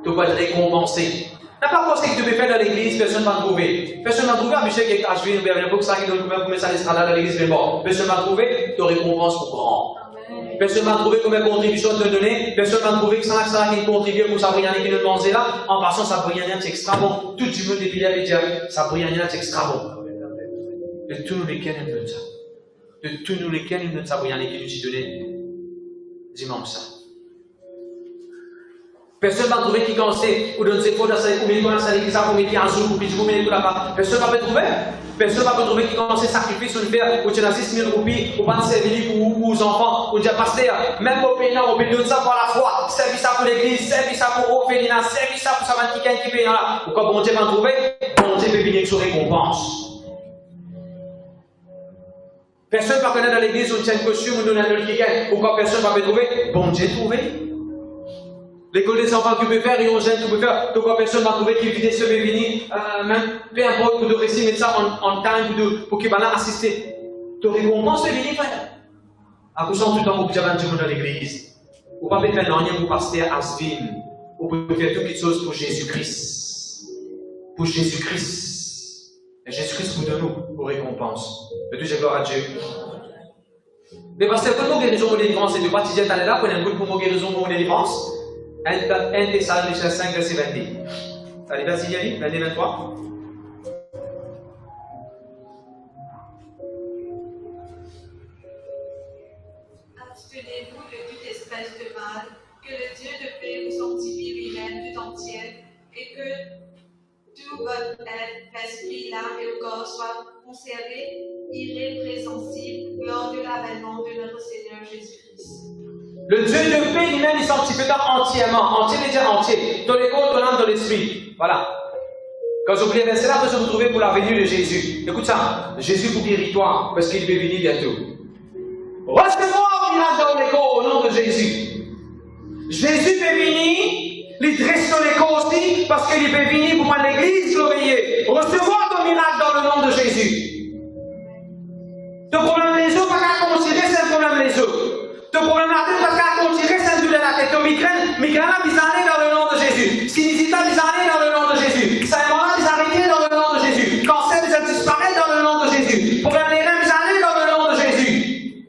Tu vas être récompensé. N'a pas pensé que tu peux faire dans l'église, personne ne va trouver. Personne ne va trouver, Michel qui est caché, nous avons beaucoup ça qui nous met ça l'estrade dans l'église, mais bon, personne ne va trouver, tu récompense pour grand. Personne ne va trouver combien de contributions te donner, personne ne va trouver que ça qui contribue pour ça briller qui nous demander là, en passant ça briller c'est extra bon. Tout le monde est bien et dire, ça brille c'est extra bon. De tous nous lesquels nous donne ça. De tous nous lesquels nous donne ça briller qui nous donne dimanche ça. Personne ne va trouver qui conseille ou donne ses fautes ou met dans sa l'église pour mettre un jour ou puis vous mettez tout là-bas. Personne ne va trouver. Personne ne va trouver qui conseille sacrifice ou le faire ou tu as 6 000 roupies ou pas de servir pour aux enfants ou dire pasteur, même au pays on peut donner ça pour la foi, servir ça pour l'église, servir ça pour Ophélia, servir ça pour ça qui paye là. Ou quand bon Dieu va trouver, bon Dieu peut venir avec son récompense. Personne ne va connaître dans l'église où tu as un costume ou donner un ou quand personne ne va trouver, bon Dieu trouver. L'école des enfants que tu peux faire, et on gêne, tu peux faire, donc personne va trouver qu'il vient se venir, même, peu importe, pour de réciter, mettre ça en time, pour qu'il va là assister. Tu récompenses de venir faire. À cause de tout le temps, vous avez un jour dans l'église. Vous ne pouvez pas faire rien pour pasteur Asvin. Vous pouvez faire toutes les choses pour Jésus-Christ. Pour Jésus-Christ. Et Jésus-Christ vous donne nous pour récompense. Mais tout, j'ai gloire à Dieu. Mais parce que pour nos guérisons, on délivrance, et de baptiser, t'allais là, prenez un bout pour nos guérisons, on délivrance. 1 Thessaloniciens 5, verset 22. Allez, vas-y, Yannick, 23. Abstenez-vous de toute espèce de mal, que le Dieu de paix vous sanctifie lui-même tout entier, et que tout votre esprit, l'âme et le corps soient conservés irrépréhensibles lors de l'avènement de notre Seigneur Jésus-Christ. Le Dieu de paix lui-même, il sanctifie entièrement. Entier veut dire entier. Dans les corps, dans l'âme, dans l'esprit. Voilà. Quand vous oubliez verset là, vous vous retrouvez pour la venue de Jésus. Écoute ça. Jésus vous guérit toi, parce qu'il va venir bientôt. Recevez-moi au miracle dans les corps au nom de Jésus. Jésus peut venir, il dresse dans les corps aussi, parce qu'il peut venir pour prendre l'église glorifiée. Recevez-moi ton miracle dans le nom de Jésus. Ton problème les autres, pas qu'à considérer, c'est un problème les autres. Ton problème la tête, parce qu'à considérer, c'est un douleur la tête. Ton migraine là, bizarre dans le nom de Jésus. Sinusite, bizarre dans le nom de Jésus. Saïmona, bizarre dans le nom de Jésus. Cancer, bizarre disparaît dans le nom de Jésus. Problème les reins, bizarre dans le nom de Jésus.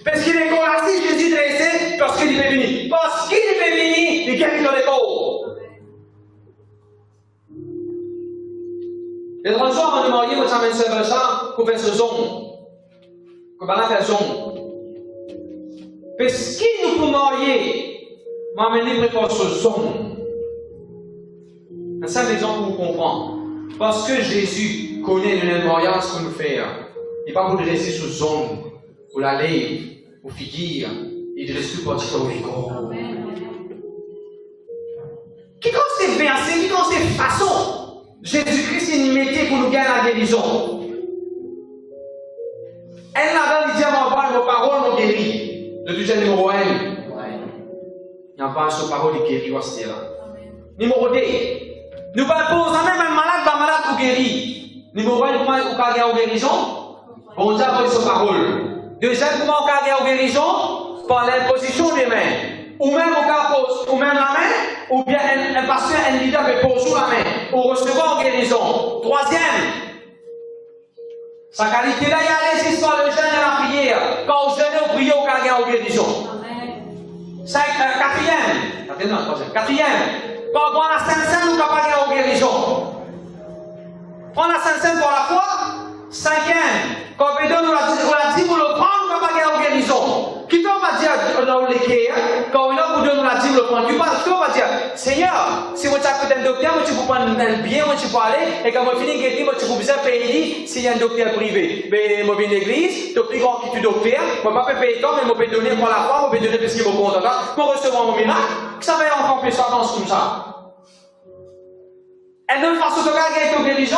Parce qu'il est collacé, Jésus dressé, parce qu'il est venu. Parce qu'il est venu, il guérit dans les corps. Les trois jours avant de marier, vous avez un ça pour faire ce son. Pour faire ce son. Parce qu'il nous peut marier, m'amener préparer ce son. C'est un exemple pour vous comprendre. Parce que Jésus connaît le mariage qu'on nous fait. Il n'est pas pour dresser sous zone, pour la lèvre, pour figure. Il dresse tout pour dire au corps. Qui quand c'est versé, qui quand c'est façon, Jésus-Christ il nous mettait pour nous gagner la guérison. Elle là-bas, il dit à vos paroles, nous guérit. Le deuxième numéro 1. Il n'y a pas de parole qui guérit. Numéro 2. Nous ne pouvons même un malade pour guérir. Numéro 1, vous ne pouvez pas guérir en guérison. Bon Dieu a sa parole. Deuxième, comment on a une guérison? Par l'imposition des mains. Ou même on pose ou même la main, ou bien un pasteur, un leader peut poser la main pour recevoir une guérison. Troisième, sa qualité là, il y a les histoires de jeûne et la prière. Quand on jeûne, on prie, on a une guérison. Quatrième, quand on prend la Sainte-Seine, on n'a pas une guérison. Prendre la Sainte-Seine pour la foi. Cinquième, quand on donne la dîme, on le prend, on n'a pas une guérison. Qui va dire dans les cas, quand on vous donne la dîme, le prend, tu va dire, Seigneur, si vous avez un docteur, tu peux prendre un bien, tu peux aller, et quand vous finissez guérir, tu peux bien payer s'il y a un docteur privé. Mais moi, viens l'église, le plus grand qui tu docteur, moi, je ne peux pas payer tant, mais je peux donner pour la foi, je peux donner parce qu'il me compte là, pour recevoir mon miracle, ça va encore plus avance comme ça. Et de façon de gagner ton guérison,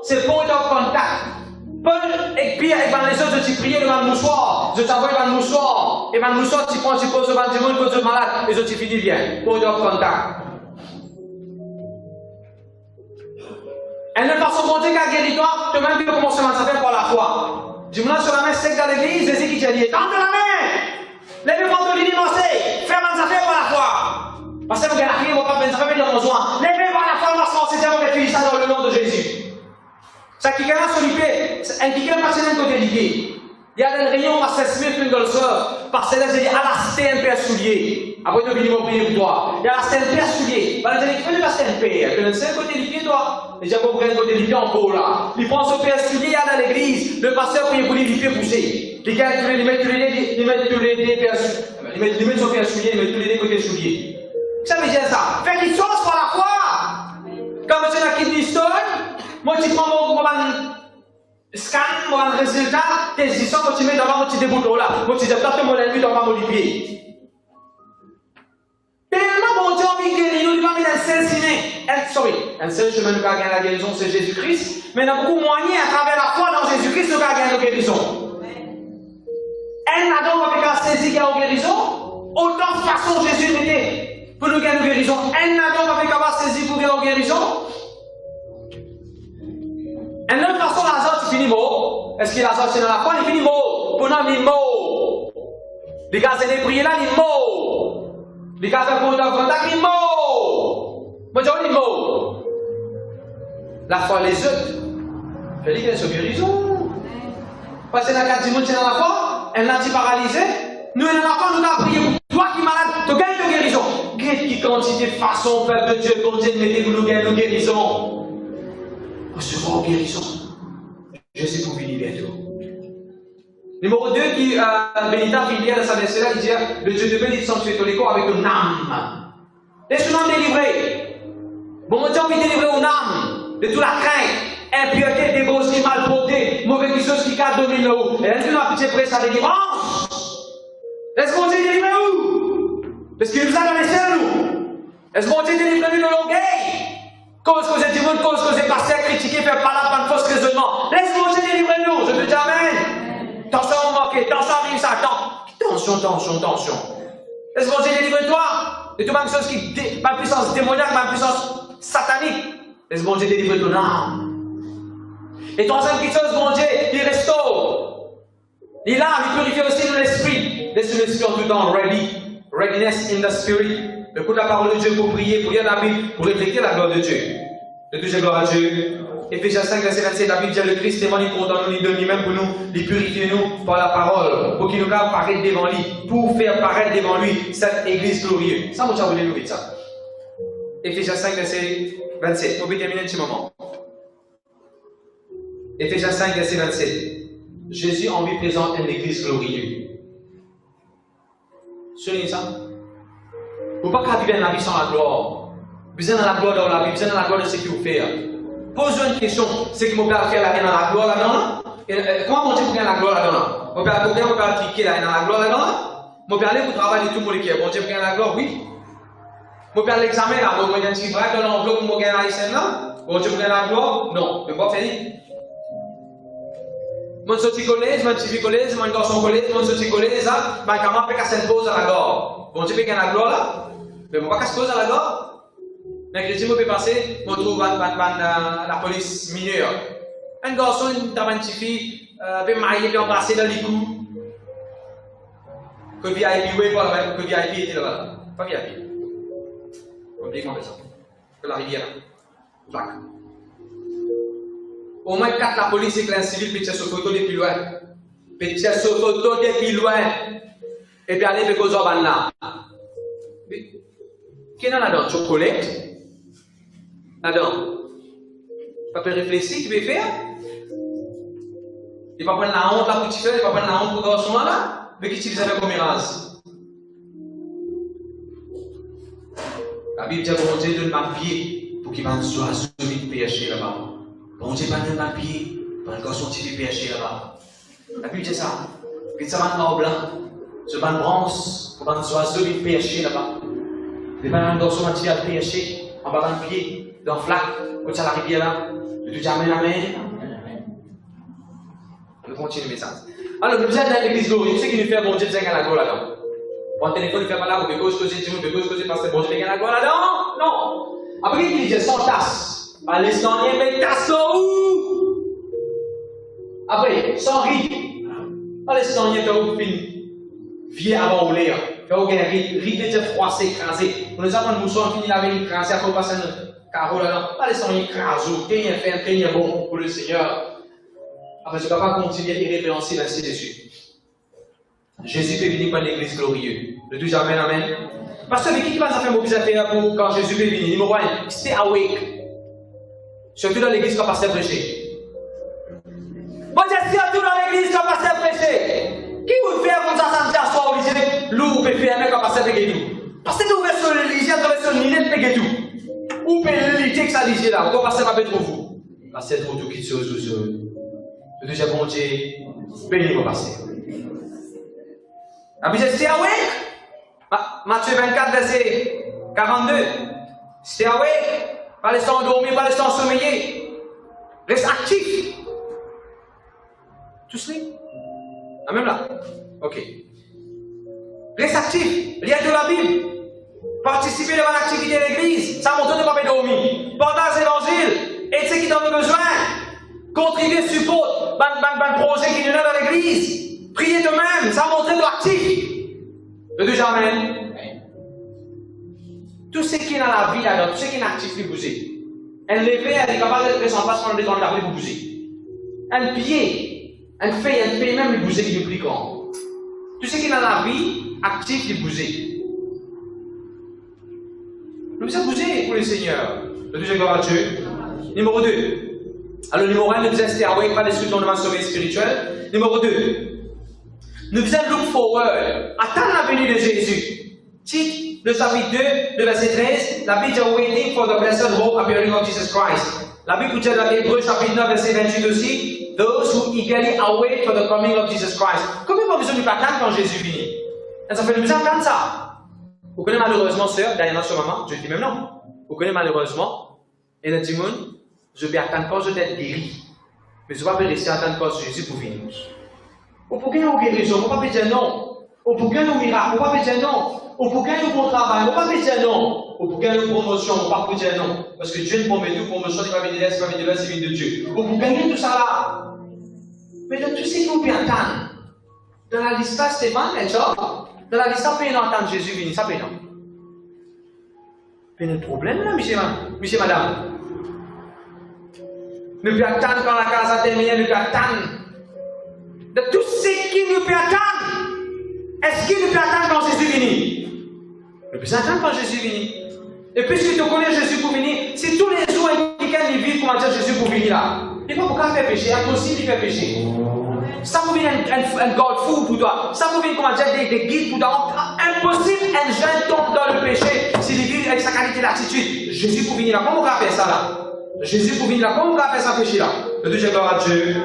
c'est point of contact. Paul et Pierre et les autres, tu priais devant le mouchoir, je t'envoie devant le mouchoir, et devant le mouchoir, tu prends, tu poses devant du monde, cause de malade, et autres, tu finis bien. Point of contact. Et de façon de Dieu qui a guéri toi, tu même tu commences à faire par la foi. Dis-moi sur la main sec dans l'église, Jésus qui t'a dit, tente la main! Lève votre lit dimanche, fais mes affaires par la foi. Parce que vous avez la prière, vous n'avez pas besoin. Lèvez par la foi, parce que c'est déjà fait ça dans le nom de Jésus. Ça qui gagne sur l'IP, un qui gagne pas un côté lié. Il y a des réunions à 16 000 plus de soeur, parce que là, j'ai dit, à la CNP soulier. Après, nous venons prier pour toi. Il y a la CNP soulier. Bah, j'ai dit, fais-le la CNP. Tu as un côté lié, toi. Et j'ai compris un côté lié en haut, là. Il prend son père soulier, il y a dans l'église. Le pasteur prie pour les pieds poussés. Les gars, ils mettent tous les pères souliers. Ils mettent son père soulier, ils mettent tous les côtés souliers. Ça veut dire ça. Fais quelque chose par la foi. Quand tu as quitté l'histoire, moi, tu prends mon scan, mon résultat, tes histoires, moi, tu mets devant, moi, tu déboules là. Moi, tu dis, toi, mon ennemi devant mon pied. Tellement bon Dieu a envie de guérir, il va mettre un seul chemin. Un seul chemin de gagner la guérison, c'est Jésus-Christ. Mais il y a beaucoup de moyens à travers la foi dans Jésus-Christ de gagner la guérison. Un Adam avec la saisie qui a une guérison, autant de façons Jésus mettait pour nous gagner une guérison. Un Adam avec la saisie pour gagner une guérison. Et de toute façon, Lazare, tu finis mort. Est-ce que Lazare, c'est dans la foi, il finit mort. Pour nous, il est mort. Les gars, c'est des prières là, il est mort. Les gars, c'est pour contact, il est mort. Moi, je dis, il est mort. La foi, les autres. Je dis qu'il y a une guérison. Parce que dans la carte du monde, c'est dans la foi. Elle n'a pas paralysé. Nous, dans la foi, nous avons prié pour toi qui es malade. Tu gagnes ta guérison. Quelle quantité de façon, peuple de Dieu, pour Dieu, mettez-vous nous gagner nos guérisons. Recevoir une guérison. Je sais pour finir bientôt. Numéro 2, qui Benita Filière de sa là, il dit le Dieu de bénédiction, tu es ton écho avec une âme. Laisse-nous délivrer. Bon Dieu, on délivrer une âme de toute la crainte, impureté, débaucherie, malpropreté, mauvaise chose qui a dominé le haut. Et laisse-nous la pitié près sa délivrance. Laisse-moi Dieu délivrer où? Parce qu'il nous a donné ça, nous. Laisse-moi Dieu délivrer nous de l'orgueil. Cause que du monde, cause que les pasteurs critiqués, faire par là, par un faux raisonnement. Laisse-moi Dieu délivrer nous. Je te dis amen. Tension manquée, tension arrive, ça attend. Tension. Laisse-moi Dieu délivrer toi. De toute ma puissance ma puissance démoniaque, ma puissance satanique. Laisse-moi Dieu délivrer ton âme. Et troisième quelque chose, mon Dieu, il restaure. Il a, il purifie aussi l'esprit. Laisse l'esprit en tout temps ready. Readiness in the spirit. Écoute la parole de Dieu pour prier, pour lire la Bible, pour refléter la gloire de Dieu. De toucher gloire à Dieu. Éphésiens 5, verset 27, la Bible dit le Christ témoigne pour dans nous, de lui-même pour nous, les purifier nous par la parole, pour qu'il nous garde paraître devant lui, pour faire paraître devant lui cette église glorieuse. Ça, moi, j'ai voulu nous dire ça. Éphésiens 5, verset 27. On peut terminer un petit moment. Éphésiens 5, verset 27. Jésus en lui présente une église glorieuse. Soulignez ça. Vous ne pouvez pas vivre dans la vie sans la gloire. Vous êtes dans la gloire de la vie, vous êtes dans la gloire de ce qu'il vous fait. Posez une question, c'est que mon père fait la vie dans la gloire là-dedans? Comment mon Dieu pour gagner la gloire là-dedans? Mon père a combien, mon père a cliqué là dans la gloire là-dedans? Mon père allait pour travailler tout le monde qui est. Mon Dieu pour gagner la gloire, oui. Mon père l'examen là, mon Dieu qui va dans l'enveloppe pour gagner la scène là? Mon Dieu pour gagner la gloire? Non, mais pas faire. Mon sorti collège, mon petit collège, mon garçon collège, mon sorti collège, ça, ma camarade fait qu'elle se pose à la gloire. Mon Dieu pour gagner la gloire là? Mais mon pas qu'elle se pose à la gloire? Mais chrétien peut passer, on trouve la police mineure. Un garçon, une petite fille, avec marié puis embrassé dans les coups. Que VIP, oui, pas là, que VIP était là-bas. Pas VIP. Oubliez comment ça. Que la rivière. Jacques. Au moins 4 la police et classe civile, puis tu as sur photo depuis loin. Puis tu as sur photo depuis loin. Et puis aller avec aux orbanes là. Qui est dans là-dedans? Chocolate? Là-dedans. Tu peux réfléchir, tu peux faire? Tu vas prendre la honte là pour tu fais, tu vas prendre la honte pour le garçon là, mais qui utilise avec comme mirage. La Bible dit que bon Dieu donne ma pied pour qu'il va soit celui de péché là-bas. Bon Dieu va donner ma pied pour le garçon qui fait péché là-bas. La Bible dit ça. Puis ça va en blanc, ce va en bronze pour qu'il soit celui de péché là-bas. Les parents garçon qui fait péché en bas dans le pied, dans le flac, comme ça la rivière là, de tout jamais la main. On continue le message. Alors, nous sommes dans l'église glorieuse. Tu sais qui nous fait bon Dieu, c'est à la gloire là-dedans. Mon téléphone, il fait pas là, vous pouvez causer du monde, vous pouvez causer parce que bon Dieu, c'est à la gloire là-dedans. Non. Après, il dit sans tasse. À l'instant, il met tasse où? Après, sans riz. À l'instant, il y a un fini. Vieux avant ou l'air. Fait aucun riz. Riz de froissé, écrasé. Nous avons un mousson fini avec écrasé, après, on passe un carreau là-dedans. À l'instant, il écrase. Qu'est-ce qu'il fait, qu'est-ce bon pour le Seigneur. Après, je ne peux pas continuer irrépréhensible ainsi de suite. Jésus peut venir par l'église glorieuse. Le tout amen, amen. Parce que avec qui va faire mon bizarre pour quand Jésus peut venir? Numéro 1, stay awake. Surtout dans l'église quand pasteur prêcher. Bon, j'ai surtout dans l'église quand pasteur prêcher. Qui vous fait comme ça, me asseoir au lycée? L'où peut faire quand pasteur prêcher tout? Parce que tu ouvres sur le lycée, tu ouvres sur le lycée, tu tout. Où peut l'idée que ça lycée là? Quand pasteur va trop vous? Pasteur trop tout qui se joue. Le deuxième bon Dieu, béni mon pasteur. La Bible dit, stay awake. Matthieu 24, verset 42. Stay awake. Pas laisser endormir, pas laisser sommeiller. Reste actif. Tu sleep? Ah, même là? Ok. Reste actif. Lire de la Bible. Participer dans l'activité de l'église. Ça montre de ne pas dormir. Partage l'évangile. Et ceux qui t'en ont besoin. Contribuer, support, ban projet qui est dans l'église. Priez de même, ça montre de l'actif. Le deux amen. Tout ce qui est dans la vie là-dedans, tout ce qui est actif, il bouger. Un lever, elle est capable de rester en place pendant des temps de la vie pour bouger. Un pied, un fait même, il bouger, il est plus grand. Tout ce qui est dans la vie, actif, il bouger. Nous devons bouger pour le Seigneur. Le deuxième gloire à Dieu. Numéro 2. Alors, numéro 1, nous devons rester awake, pas destruction de ma sommeil spirituel. Numéro 2, nous devons look forward, attendre la venue de Jésus. Titre, le chapitre 2, le verset 13, la Bible dit waiting for the blessed hope appearing of Jesus Christ. La Bible dit dans Hébreux, chapitre 9, verset 28 aussi, those who eagerly await for the coming of Jesus Christ. Combien de besoin de attendre quand Jésus vient? Et ça fait nous attendre ça. Vous connaissez malheureusement, sœur, derrière ce maman, je dis même non. Vous connaissez malheureusement, et le dit, je vais attendre quand je vais être guéri. Mais je ne vais pas rester attendre quand Jésus pour venir. Ou pour gagner une guérison, on ne va pas dire non. Ou pour gagner un miracle, on ne va pas dire non. Ou pour gagner un bon travail, on ne va pas dire non. Ou pour gagner une promotion, on ne va pas dire non. Parce que Dieu nous promet tout, promotion, il va venir de l'Est, il va venir de l'Est, il vient de Dieu. Ou pour gagner tout ça là. Mais dans tout ce qu'on peut attendre, dans la liste de Stéphane, dans la liste, ça peut entendre Jésus venir, ça peut non. Il y a un problème là, monsieur, madame. Nous pouvons attendre quand la case a terminé, nous pouvons attendre. De tout ce qui nous peut attendre, est-ce qu'il nous peut attendre quand Jésus vient? Nous pouvons attendre quand Jésus vient. Et puisque tu connais Jésus pour venir, si tous les jours quelqu'un vit pour dire Jésus pour venir là, il ne faut pas faire péché, impossible de faire péché. Ça vous vient un God fou pour toi, ça vous vient des guides pour toi. Impossible un jeune tombe dans le péché s'il vit avec sa qualité d'attitude. Jésus pour venir là, comment on va faire ça là? Jésus pour venir là, comment on va faire ça péché là? Le deuxième gloire à Dieu.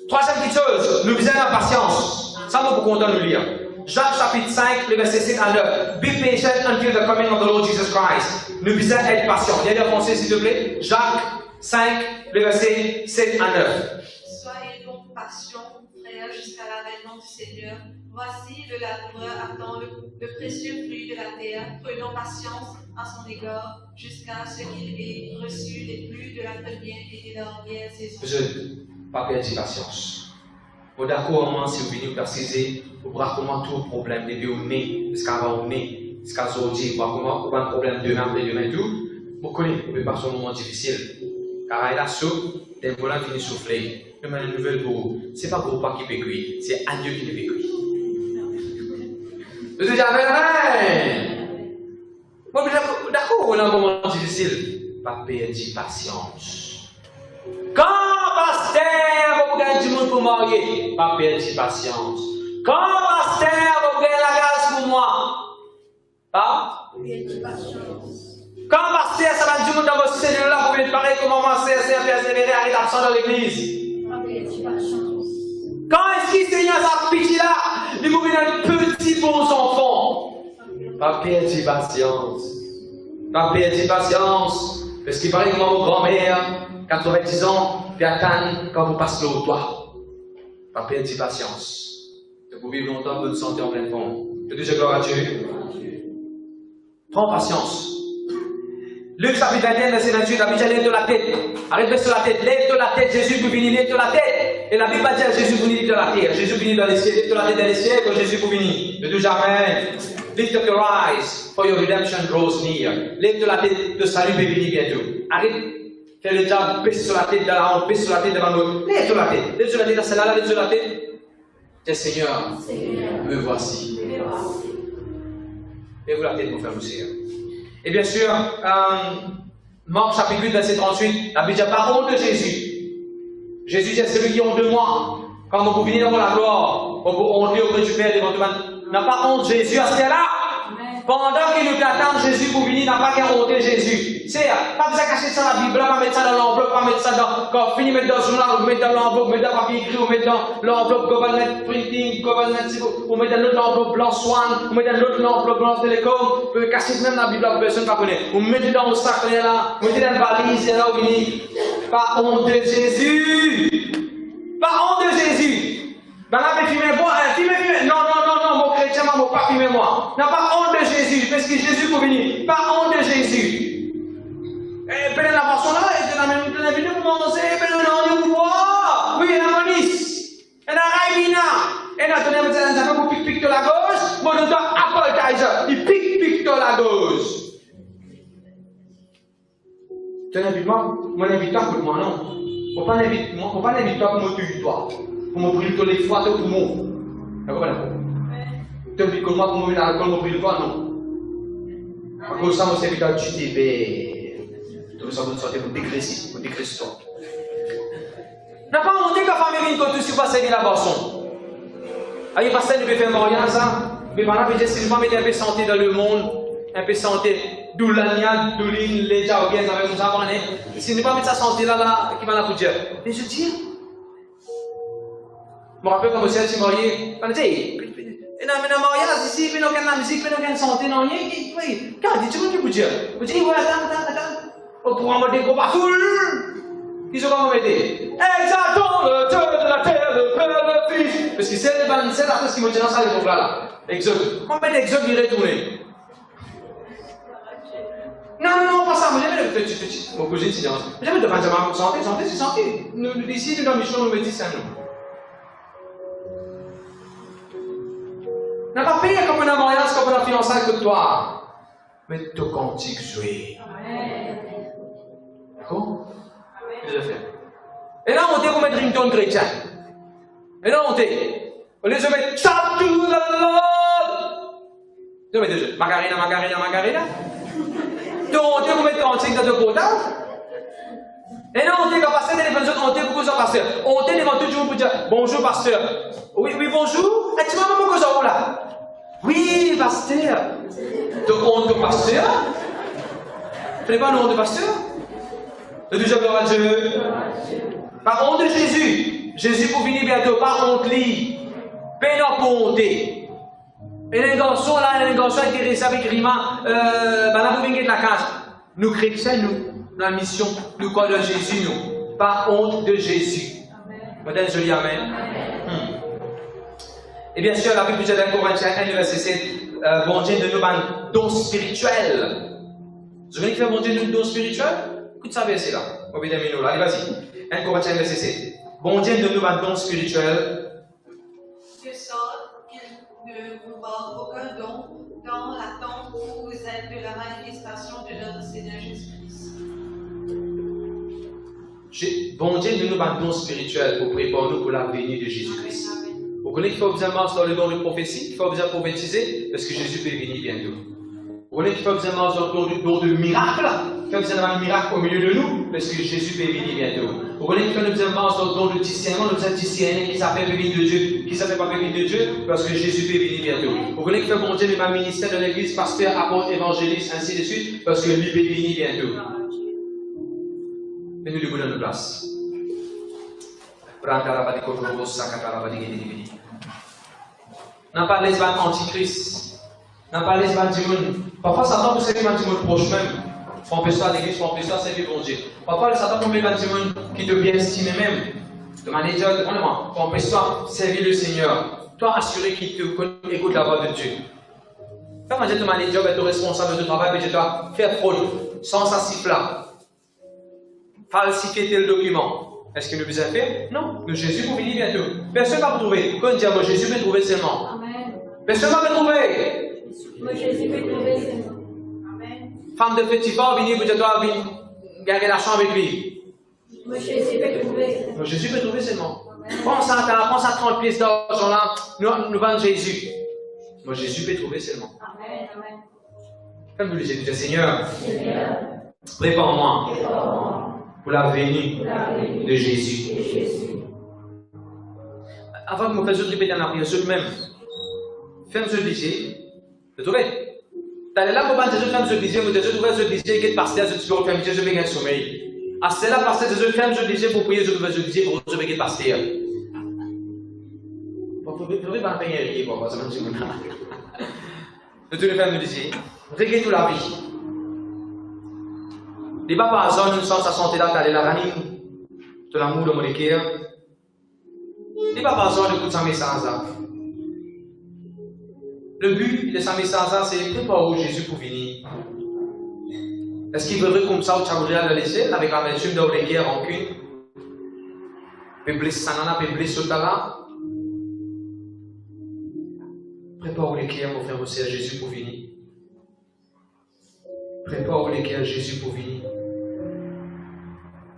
Troisième petite chose, nous visons la patience. Ça va pour content de nous lire. Jacques chapitre 5, le verset 7 à 9. Be patient until the coming of the Lord Jesus Christ. Nous visons être patients. Viens le français s'il te plaît. Jacques 5, le verset 7 à 9. Soyez donc patients, frères, jusqu'à l'avènement du Seigneur. Voici le laboureur attend le précieux fruit de la terre. Prenons patience à son égard jusqu'à ce qu'il ait reçu reçu plus de la première et des dernières saisons. Je pas perdre patience. Vous d'accord, moment si vous venez préciser, vous pourrez comment tout problème depuis au nez, jusqu'à au nez, jusqu'à aujourd'hui, vous comment un problème demain tout. Vous connaissez, vous pouvez passer un moment difficile. Car il a chaud, des volants finissent de souffler. Je mets une nouvelle pour vous. Ce n'est pas pour pas qui peut cuire, c'est à Dieu qui peut cuire. Je dis amen. D'accord, on a un moment difficile. Pas perdre patience. Quand pasteur, vous gagnez du monde pour marier, pas perdre patience. Quand pasteur, vous gagnez la grâce pour moi, pas perdre patience. Quand pasteur, ça va du monde dans votre cellule là, vous pouvez parler comment c'est persévérer, arrêter absent dans l'église. Pas perdre patience. Quand est-ce qu'il Seigneur sa pitié là, il vous met un petit bon enfant. Pas perdre patience. Pas perdre patience. Parce qu'il paraît que mon grand-mère, 90 ans, puis attendre quand vous passez au toit. Pas perdre patience. Vous vivre longtemps, bonne santé, en pleine forme. Je dis gloire à Dieu. Prends patience. Luc chapitre 21, verset 28, la Bible lève de la tête. Arrête de la tête, lève de la tête, Jésus peut venir, lève de la tête. Et la Bible va dire Jésus peut venir de la terre. Jésus peut venir dans les cieux, lève de la tête dans les cieux, que Jésus peut venir. Je dis amen. Lift up your eyes, for your redemption draws near. Lève de la tête, le salut peut venir bientôt. Arrête. Fais le diable, pèse sur la tête de la honte, pèse sur la tête devant l'autre. Lève sur la tête à celle-là, lève sur la tête. Tiens Seigneur, me voici. Lève la tête pour faire le Seigneur. Et bien sûr, Marc chapitre 8, verset 38, la Bible dit pas honte de Jésus. Jésus dit celui qui honte de moi. Quand vous venez dans la gloire, vous honte auprès du Père devant tout le monde. N'a pas honte Jésus à ce là. Pendant qu'il nous attend Jésus pour venir, n'a pas qu'à honter Jésus. C'est pas besoin de cacher ça dans la Bible, pas mettre ça dans l'enveloppe, pas mettre ça dans. Quand on finit mettre dans le journal, on met dans l'enveloppe, mettre dans le papier écrit, on met dans l'enveloppe government printing, government, on met dans l'autre enveloppe blanc swan, on met dans l'autre enveloppe blanc télécom, on peut cacher même dans la Bible, la personne ne connaît. On met dans le sac là, on met dans la valise, là où il dit, pas honte de Jésus. Pas honte de Jésus. Ben là, filmez-moi, non, mon chrétien, mon pas filmez-moi. Non, pas honte de Jésus, parce que Jésus pour venir. Pas honte de Jésus. Et puis la personne là, elle est dans la vidéo pour manger, et puis on est pour voir. Oui, elle a Monis. Elle a Raimina. Elle a donné un peu pour pique de la gauche, bon, on doit appetizer. Il pique de la gauche. Tu n'invites pas, mon inviteur pour moi, non. Faut pas l'inviter toi pour me tuer toi. Pour me brûler tous les fois, tout le monde. D'accord, d'accord. Tu invites moi pour me brûler toi, non. À cause de ça, mon serviteur du TP. Tu veux savoir de sortir pour dégraisser toi. N'a pas monté que la famille vient quand tu passes la boisson. Aïe, passer, tu peux faire mariage, ça. Mais pendant que j'ai une femme est un peu santé dans le monde, un peu santé. D'où l'agnac, d'où les jargons avec nous avons. Si ne pas mettre sa santé là, qui va la foutre. Mais je dis, je me rappelle quand je suis marié, on dit, mais dans le mariage ici, mais dans la musique, mais dans la santé, non, quand tu veux que dire, vous dites, voilà, attends, pour en mettre des gros basoules, qui sont comme mettre, exaltons le Dieu de la terre, le Père, le Fils, parce que c'est la chose qui me dit dans ça, les gros là, Exode, on met l'exode, il est retourné. Non, pas ça, moi j'aime le petit, mon cousin, c'est bien. J'aime de Benjamin, santé, c'est santé. Nous, ici, nous, dans Michel, nous médecins, nous. N'a pas payé comme un mariage, comme un fiançailles que toi. Mais tu cantiques jouer. D'accord? Je le fais. Et là, on dit qu'on met ringtone chrétien. Et là, on dit, au lieu de mettre shout to the Lord. Je mets deux jeux. Macarena. Donc, on dit qu'on met cantique dans le quota. Et là, on dit qu'on passe dans les personnes, on dit beaucoup ça, pasteur. On dit devant tout le monde pour dire bonjour, pasteur. Oui, bonjour. Et tu m'as pas beaucoup ça là? Oui, pasteur. Donc, on dit pasteur. Tu n'es pas le nom de pasteur? De déjà gloire à Dieu. Par honte de Jésus. Jésus pour venir bientôt. Par honte, lui. Pénal pour honter. Et les garçons là, les garçons intéressés avec Rima, là, vous venez de la case. Nous chrétiens, nous, dans la mission, nous croyons en Jésus, nous. Pas honte de Jésus. Madame Jolie, amen. Et bien sûr, la Bible dit dans Corinthiens 1, verset 7, bon Dieu de nous dons spirituels. Vous voyez que bon Dieu de nous dons spirituels? Écoute ça, verset là. Allez, vas-y. 1 Corinthiens, verset 7. Bon Dieu de nous un don spirituel. De sorte qu'il ne vous manque aucun don dans l'attente où vous êtes de la manifestation de notre Seigneur Jésus-Christ. Bon Dieu de nous un don spirituel pour préparer nous pour la venue de Jésus-Christ. Vous connaissez qu'il faut besoin dans le don de prophétie, il faut besoin prophétiser, parce que Jésus peut venir bientôt. Vous connaissez qu'il faut besoin dans le don de miracle, il faut besoin d'avoir un miracle au milieu de nous, parce que Jésus peut venir bientôt. Vous connaissez qu'il faut besoin dans le don de discernement, nous besoin de discerner qui s'appelle venir de Dieu, qui s'appelle pas venir de Dieu, parce que Jésus peut venir bientôt. Vous connaissez qu'il faut bon Dieu même un ministère de l'église, pasteur, apôtre, évangéliste, ainsi de suite, parce que lui peut venir bientôt. Venez lui donner une place. N'a pas les vannes antichrist. N'a pas les vannes du monde. Parfois, Satan peut servir du monde proche même. On peut soit l'église, on peut soit servir bon Dieu. Parfois, Satan peut mettre du monde qui te bien estimé même. De manière vraiment, on peut soit servir le Seigneur. Toi, assurer qu'il te écoute la voix de Dieu. Quand on dit que manager est responsable de travail, mais tu dois faire fraude, sans sa siffla. Falsifier tel document. Est-ce que nous besoin faire? Non. Mais Jésus pour venir bientôt. Personne ne va vous trouver. Quand on dit, moi Jésus peut trouver seulement. Amen. Personne ne va me trouver. Moi Jésus peut trouver seulement. Amen. Femme de petit fort, venir vous dire, toi, viens gagner la chambre avec lui. Moi Jésus peut trouver seulement. Moi Jésus peut trouver seulement. Pense à 30 pièces d'argent là, nous vendons Jésus. Moi Jésus peut trouver seulement. Amen. Amen. Comme vous le dites, Seigneur, prépare-moi pour la venue de Jésus. Avant que vous fassiez répéter en prière, ceux même, faites ce désir. Vous trouvez? T'allez là pour faire ce désir, vous devez trouver ce désir qui est pasteur, ce désir, je vais gagner sommeil. À cela, pasteur, je vais faire ce désir pour prier, je vais faire ce désir pour je vais gagner pasteur. Vous devez pas payer, pour ça, je vais de tous les femmes me disaient, réglez toute la vie. Les pas par hasard, une chance à santé là, t'as la ranime, de l'amour de mon équerre. Les pas par hasard, écoute sa message là. Le but de sa message là, c'est préparer Jésus pour venir. Est-ce qu'il veut comme ça, ou tu as voulu le laisser, avec la mesure de l'équerre, rancune? Peut blesser Sanana, peut blesser Sotala. Prépare les cœurs, mon frère, aussi à Jésus pour venir. Prépare les cœurs à Jésus pour venir.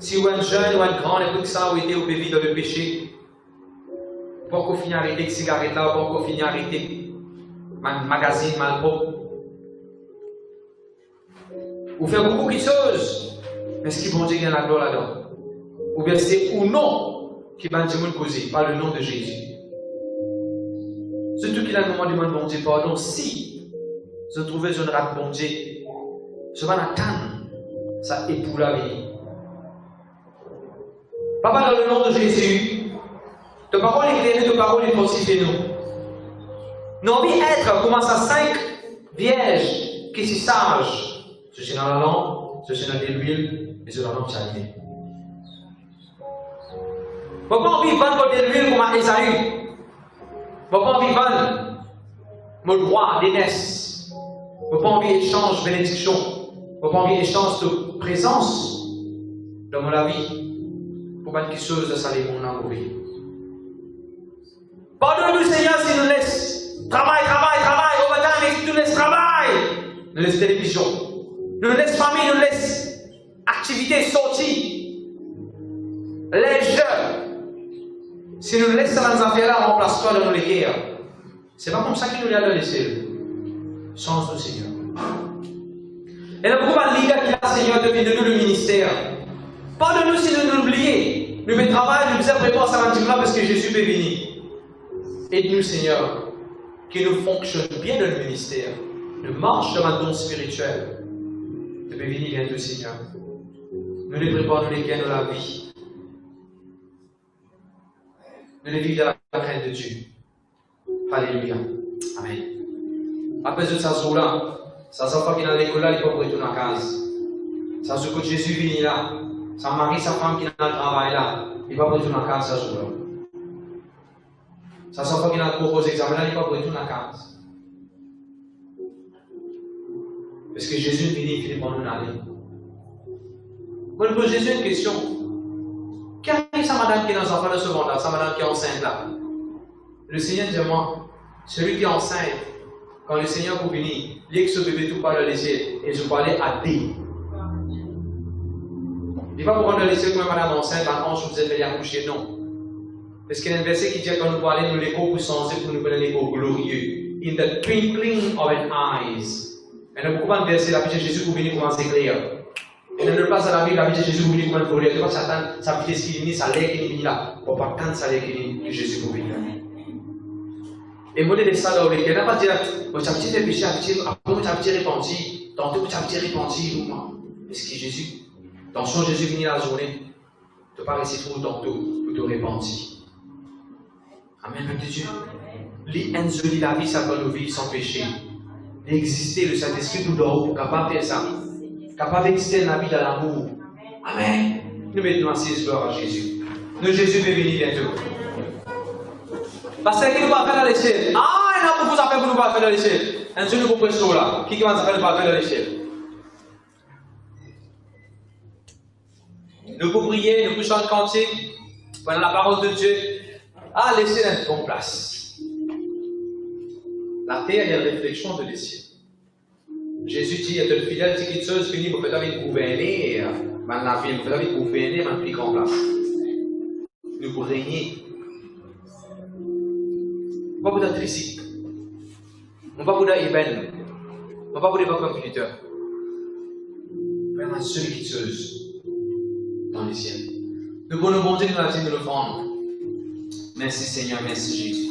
Si vous êtes jeune ou êtes grand, écoute ça, vous êtes au pévi dans le péché. Pas qu'on finisse arrêter avec cigarette là, pas qu'on finisse arrêter magazine mal propre. Vous faites beaucoup de choses, mais est-ce qu'il bon Dieu gagne la gloire là-dedans? Ou bien c'est ou non qui va dire causer, pas le nom de Jésus. Surtout qu'il a un moment de bon Dieu, pardon, si je trouvais une rate bon Dieu, je vais attendre ça époux la vie. Papa, dans le nom de Jésus, ta parole est éclairée, ta parole est fortifiée nous. Nous avons envie d'être comme ça 5 vierges qui sont sages. Je suis dans la lampe, je suis dans l'huile, et je suis dans la lampe allumée. Papa, on vit 20 côtés de l'huile comme Esaü. Papa, on vit 20 mon droit d'aînesse. Papa, on vit échange bénédiction. Papa, on vit échange de présence dans ma vie. Pour pas quelque chose de saler mon âme. Pardonne-nous, Seigneur, si nous laisse travail, overtime, et si nous laisse travail, nous laisse télévision, nous laisse famille, nous laisse activité, sortie, les jeux. Si nous laissons dans les affaires-là, remplace-toi dans les guerres. C'est pas comme ça qu'il nous a laissé. Change-nous, Seigneur. Et le groupe de Liga qui a, Seigneur, depuis de nous le ministère. Pardonne-nous si nous nous oublions. Nous mettons travail, nous faisons préparer ça là parce que Jésus peut venir. Aide-nous, Seigneur, que nous fonctionnions bien dans le ministère. Nous marchons dans un don spirituel. Tu peux venir bientôt, Seigneur. Nous les préparons les gains de la vie. Nous les vivons dans la crainte de Dieu. Alléluia. Amen. Après ce jour-là, ça ne pas qu'il est dans l'école là, il faut retourner à la case. Ça se que Jésus vient là. Sa mari, sa femme qui est dans le travail là, il va retourner à la case ce jour-là. Ça ne pas qu'il a proposé l'examen là, il va retourner à la case. Parce que Jésus vient, il finit par nous aller. Moi, je pose Jésus une question. Qu'est-ce que madame qui est dans un enfant de secondaire, sa madame qui est enceinte là? Le Seigneur dit à moi, celui qui est enceinte, quand le Seigneur vous bénit, il que ce bébé tout parle les cieux, et je parlais à D. Il ne va pas pour rendre les cieux comme madame enceinte, par contre, je vous ai fait accoucher, non. Parce qu'il y a un verset qui dit quand nous parlons, nous l'écho pour changer, pour nous donner l'écho glorieux. In the twinkling of an eyes. Et il y a beaucoup de versets, la vie de Jésus pour venir commencer à écrire. Et dans le place de la Bible, la vie de Jésus pour venir commencer à écrire. Tu vois, Satan, ça veut dire ce qu'il est, ça l'est qu'il est là. Pour pas tant ça l'est qu'il est, Jésus pour venir. Et moi, de ça, là, il n'y a pas de dire, moi, ça veut dire péché, après, ça veut dire repenti, tantôt, ça veut dire repenti, mais ce qui est Jésus. Dans son Jésus venu la journée, tu ne pas rester trop tantôt pour te repentir. Amen, même de Dieu. L'enjoli la vie, ça peut nous vivre sans péché. Exister, le Saint-Esprit nous donne pour capable de faire ça. Capable d'exister la vie dans l'amour. Amen. Nous mettons assis, gloire à Jésus. Nous, Jésus va venir bientôt. Parce que qui nous va faire dans l'échelle? Ah, il y a beaucoup d'affaires pour nous faire dans l'échelle. Un jour, nous vous prêchons là. Qui va faire dans l'échelle? Nous pouvons prier, nous pouvons chanter cantique. Pendant la parole de Dieu. Ah, l'échelle est une bonne place. La terre est une réflexion de l'échelle. Jésus dit, il y a une fidèle petite chose qui dit, vous pouvez gouverner, dans la ville, vous pouvez gouverner dans une plus grande place. Nous pouvons régner. On va pas pour tricycle. On va pas pour ébène. On va pas pour des computer. Mais la seule petite chose dans les ciels. Nous pouvons nous monter dans la vie de l'offrande. Merci Seigneur, merci Jésus.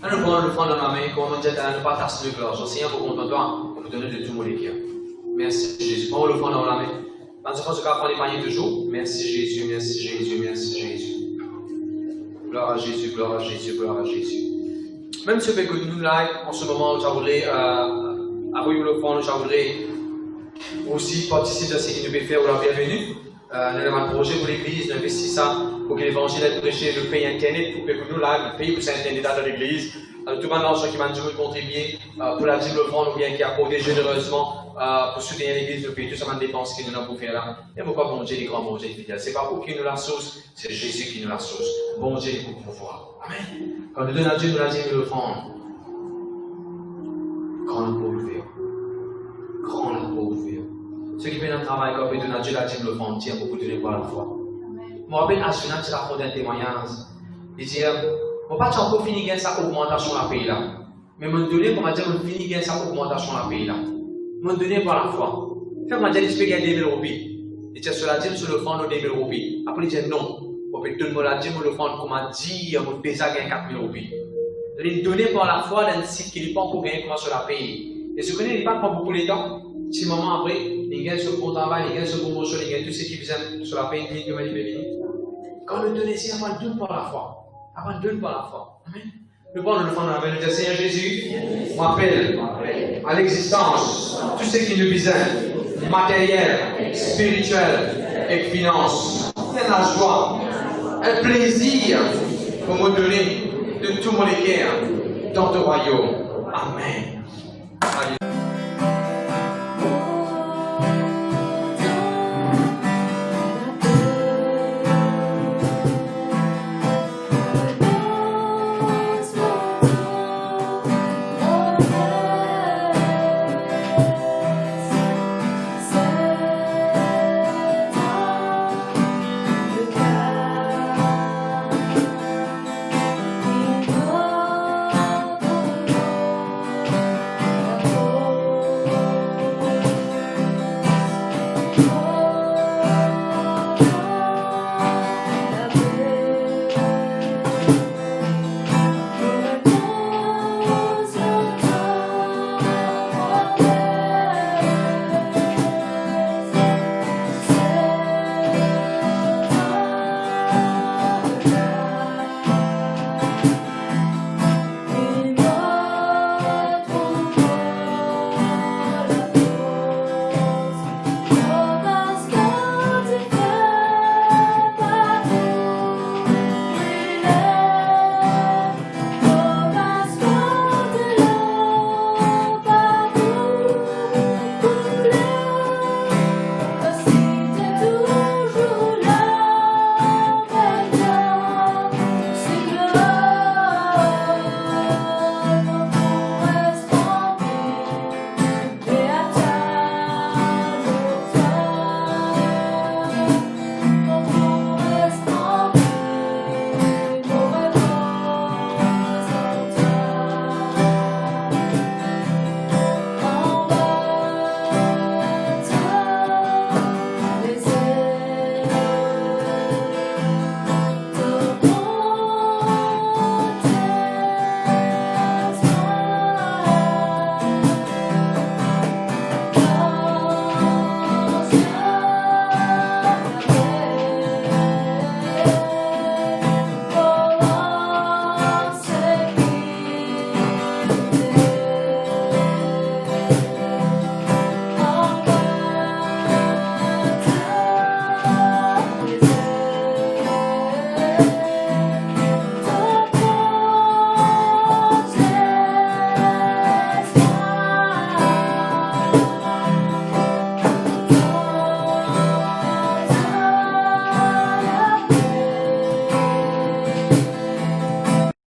Nous pouvons le prendre dans la main, comme on dit, nous partager le gloire. Seigneur, pour qu'on toi, pour nous donner de tout mon cœur. Merci Jésus. On le prend dans la main. Dans ce cas, on va prendre les paniers toujours. Merci Jésus, merci Jésus, merci Jésus. Gloire à Jésus, gloire à Jésus, gloire à Jésus. Même si que nous là, en ce moment, je voudrais, après le prendre, je voudrais aussi participer à ce qu'il nous peut faire ou la bienvenue. Nous avons un projet pour l'église, nous investissons ça pour que l'évangile soit prêché, le pays internet, pour que nous là, le pays où c'est internet dans l'église. Tout le monde qui m'a dit de contribuer pour la Bible prendre ou bien qui a apporté généreusement pour soutenir l'église, le pays, tout ça, ma dépense qui nous a pour faire là. Et pourquoi bon Dieu, les grands bon Dieu fidèles? Ce n'est pas pour qui nous la source, c'est Jésus qui nous la source. Bon Dieu pour pouvoir. Amen. Quand nous donnons à Dieu, nous la Bible prendre. Grand la pour ouvrir. Grand la pour ouvrir. Ceux qui font un travail comme ils donnent à Dieu, la Bible prendre, tient beaucoup de l'époque à la fois. Je me rappelle à Sunan, tu racontes un témoignage. Il dit, on ne va pas encore finir sa augmentation dans le pays là. Mais à un moment donné, on va dire qu'on finit sa augmentation dans le pays là. À un moment donné, par la foi. Fait qu'on va dire, tu peux gagner 2000 roupies. Il dit, sur la dîme, sur le fond, on a 2000 roupies. Après, il dit, non. On peut donner la dîme, le fond, comme on dit, on peut déjà gagner 4000 roupies. Il donne par la foi dans un site qui n'est pas encore gagné comment sur la paye. Et ce qu'on n'est pas beaucoup de temps. Si moment après, il gagne ce bon travail, il gagne ce bon motion, il gagne tout ce qui vient sur la paye, il gagne. Quand le donner, c'est avant de par la foi. Avant de par la foi. Amen. Nous prenons le fond dans la main de Seigneur Jésus, m'appelle à l'existence tout ce qui nous besoin, matériel, spirituel et finance. C'est la joie, un plaisir pour me donner de tout mon cœur dans ton royaume. Amen.